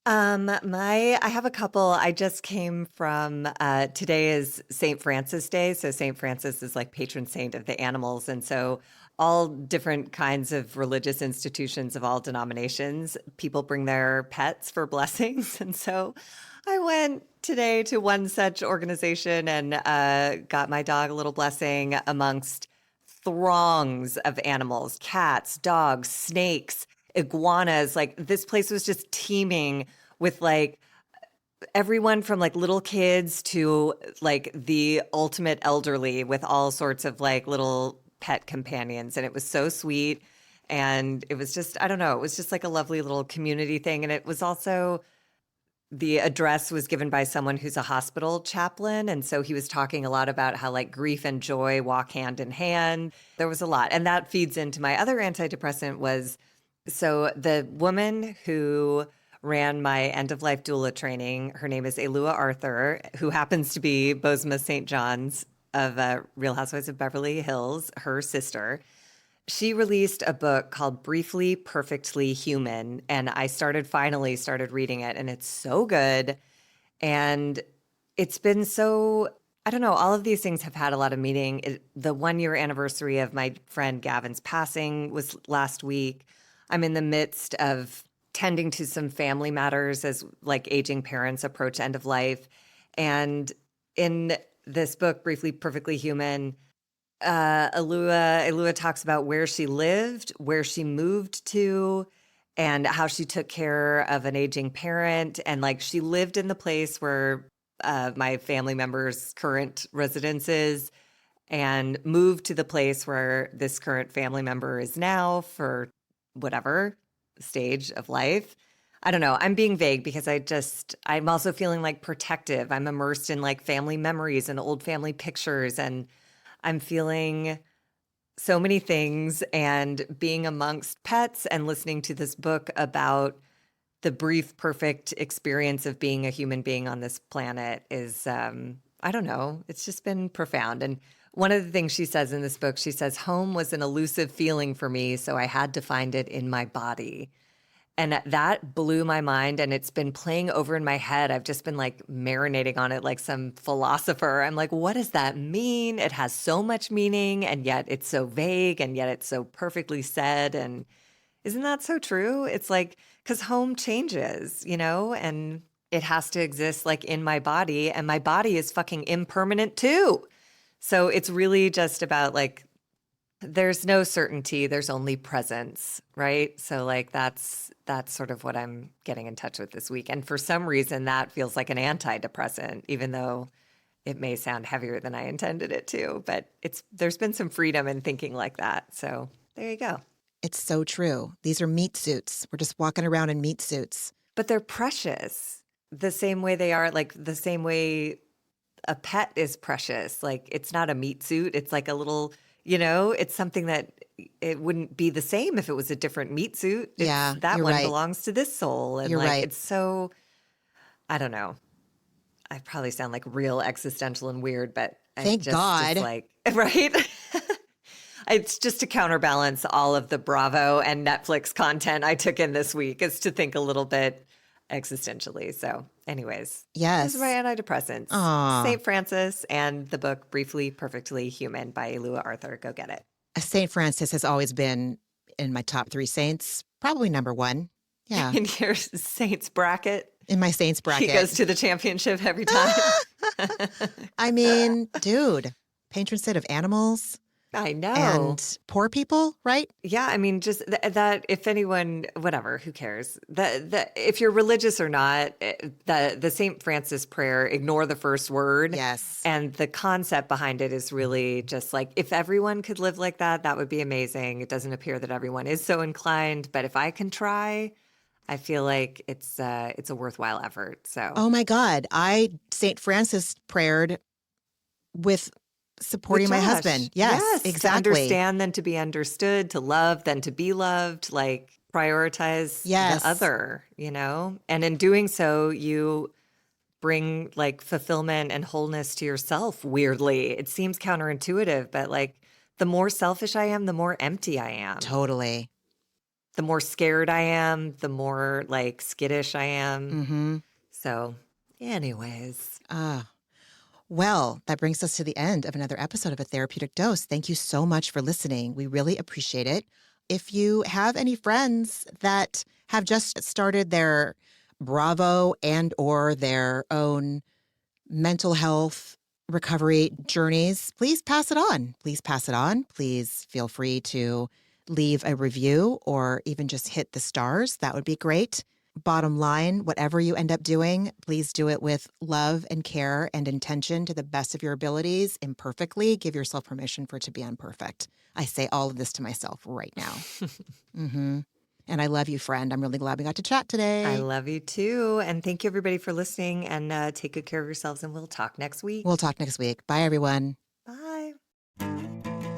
I have a couple. I just came from today is St. Francis Day. So St. Francis is like patron saint of the animals. And so all different kinds of religious institutions of all denominations, people bring their pets for blessings. And so I went today to one such organization and got my dog a little blessing amongst throngs of animals, cats, dogs, snakes, iguanas. Like this place was just teeming with like everyone from like little kids to like the ultimate elderly with all sorts of like little pet companions. And it was so sweet. And it was just, I don't know, it was just like a lovely little community thing. And it was also, the address was given by someone who's a hospital chaplain. And so he was talking a lot about how like grief and joy walk hand in hand. There was a lot. And that feeds into my other antidepressant was, so the woman who ran my end-of-life doula training, her name is Elua Arthur, who happens to be Bozoma St. John's of Real Housewives of Beverly Hills, her sister. She released a book called Briefly, Perfectly Human, and I finally started reading it, and it's so good. And it's been so, I don't know, all of these things have had a lot of meaning. The 1-year anniversary of my friend Gavin's passing was last week. I'm in the midst of tending to some family matters as like aging parents approach end of life. And in this book, Briefly, Perfectly Human, Elua talks about where she lived, where she moved to, and how she took care of an aging parent. And like she lived in the place where my family member's current residence is, and moved to the place where this current family member is now for whatever stage of life. I don't know. I'm being vague because I'm also feeling like protective. I'm immersed in like family memories and old family pictures, and I'm feeling so many things, and being amongst pets and listening to this book about the brief, perfect experience of being a human being on this planet is, I don't know, it's just been profound. And one of the things she says in this book, she says, home was an elusive feeling for me, so I had to find it in my body. And that blew my mind, and it's been playing over in my head. I've just been like marinating on it like some philosopher. I'm like, what does that mean? It has so much meaning, and yet it's so vague, and yet it's so perfectly said. And isn't that so true? It's like, because home changes, you know, and it has to exist like in my body, and my body is fucking impermanent too. So it's really just about like, there's no certainty, there's only presence, right? So like that's sort of what I'm getting in touch with this week. And for some reason that feels like an antidepressant, even though it may sound heavier than I intended it to, but there's been some freedom in thinking like that. So there you go. It's so true. These are meat suits. We're just walking around in meat suits. But they're precious the same way they are, like the same way a pet is precious. Like it's not a meat suit. It's like It's something that it wouldn't be the same if it was a different meat suit. That you're one right. belongs to this soul. And You're right. it's so, I don't know. I probably sound like real existential and weird, but Thank God. It's like, right? It's just to counterbalance all of the Bravo and Netflix content I took in this week, is to think a little bit existentially. So anyways, Yes. those are my antidepressants. Aw. St. Francis and the book Briefly Perfectly Human by Elua Arthur. Go get it. St. Francis has always been in my top 3 saints, probably number 1. Yeah. In your saints bracket. In my saints bracket. He goes to the championship every time. I mean, dude, patron saint of animals I know. and poor people, right? Yeah, I mean, just that if anyone, whatever, who cares? If you're religious or not, the St. Francis prayer, ignore the first word. Yes. And the concept behind it is really just like, if everyone could live like that, that would be amazing. It doesn't appear that everyone is so inclined, but if I can try, I feel like it's a worthwhile effort. So, Oh my God. St. Francis prayed with supporting my Josh. husband. Yes, To exactly. understand, then to be understood, to love, then to be loved, like prioritize Yes. the other, And in doing so, you bring like fulfillment and wholeness to yourself, weirdly. It seems counterintuitive, but like the more selfish I am, the more empty I am. Totally. The more scared I am, the more like skittish I am. Mm-hmm. So, anyways. Well, that brings us to the end of another episode of A Therapeutic Dose. Thank you so much for listening. We really appreciate it. If you have any friends that have just started their Bravo and or their own mental health recovery journeys, please pass it on. Please pass it on. Please feel free to leave a review or even just hit the stars. That would be great. Bottom line, whatever you end up doing, please do it with love and care and intention to the best of your abilities, imperfectly. Give yourself permission for it to be imperfect. I say all of this to myself right now. Mm-hmm. And I love you, friend. I'm really glad we got to chat today. I love you too. And thank you, everybody, for listening. And take good care of yourselves. And we'll talk next week. We'll talk next week. Bye, everyone. Bye.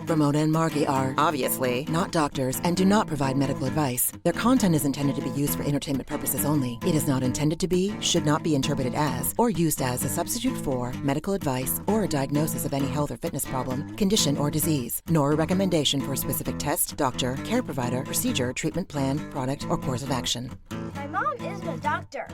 Ramona and Margie are obviously not doctors and do not provide medical advice. Their content is intended to be used for entertainment purposes only. It is not intended to be, should not be interpreted as, or used as a substitute for medical advice or a diagnosis of any health or fitness problem, condition, or disease, nor a recommendation for a specific test, doctor, care provider, procedure, treatment plan, product, or course of action. My mom isn't a doctor.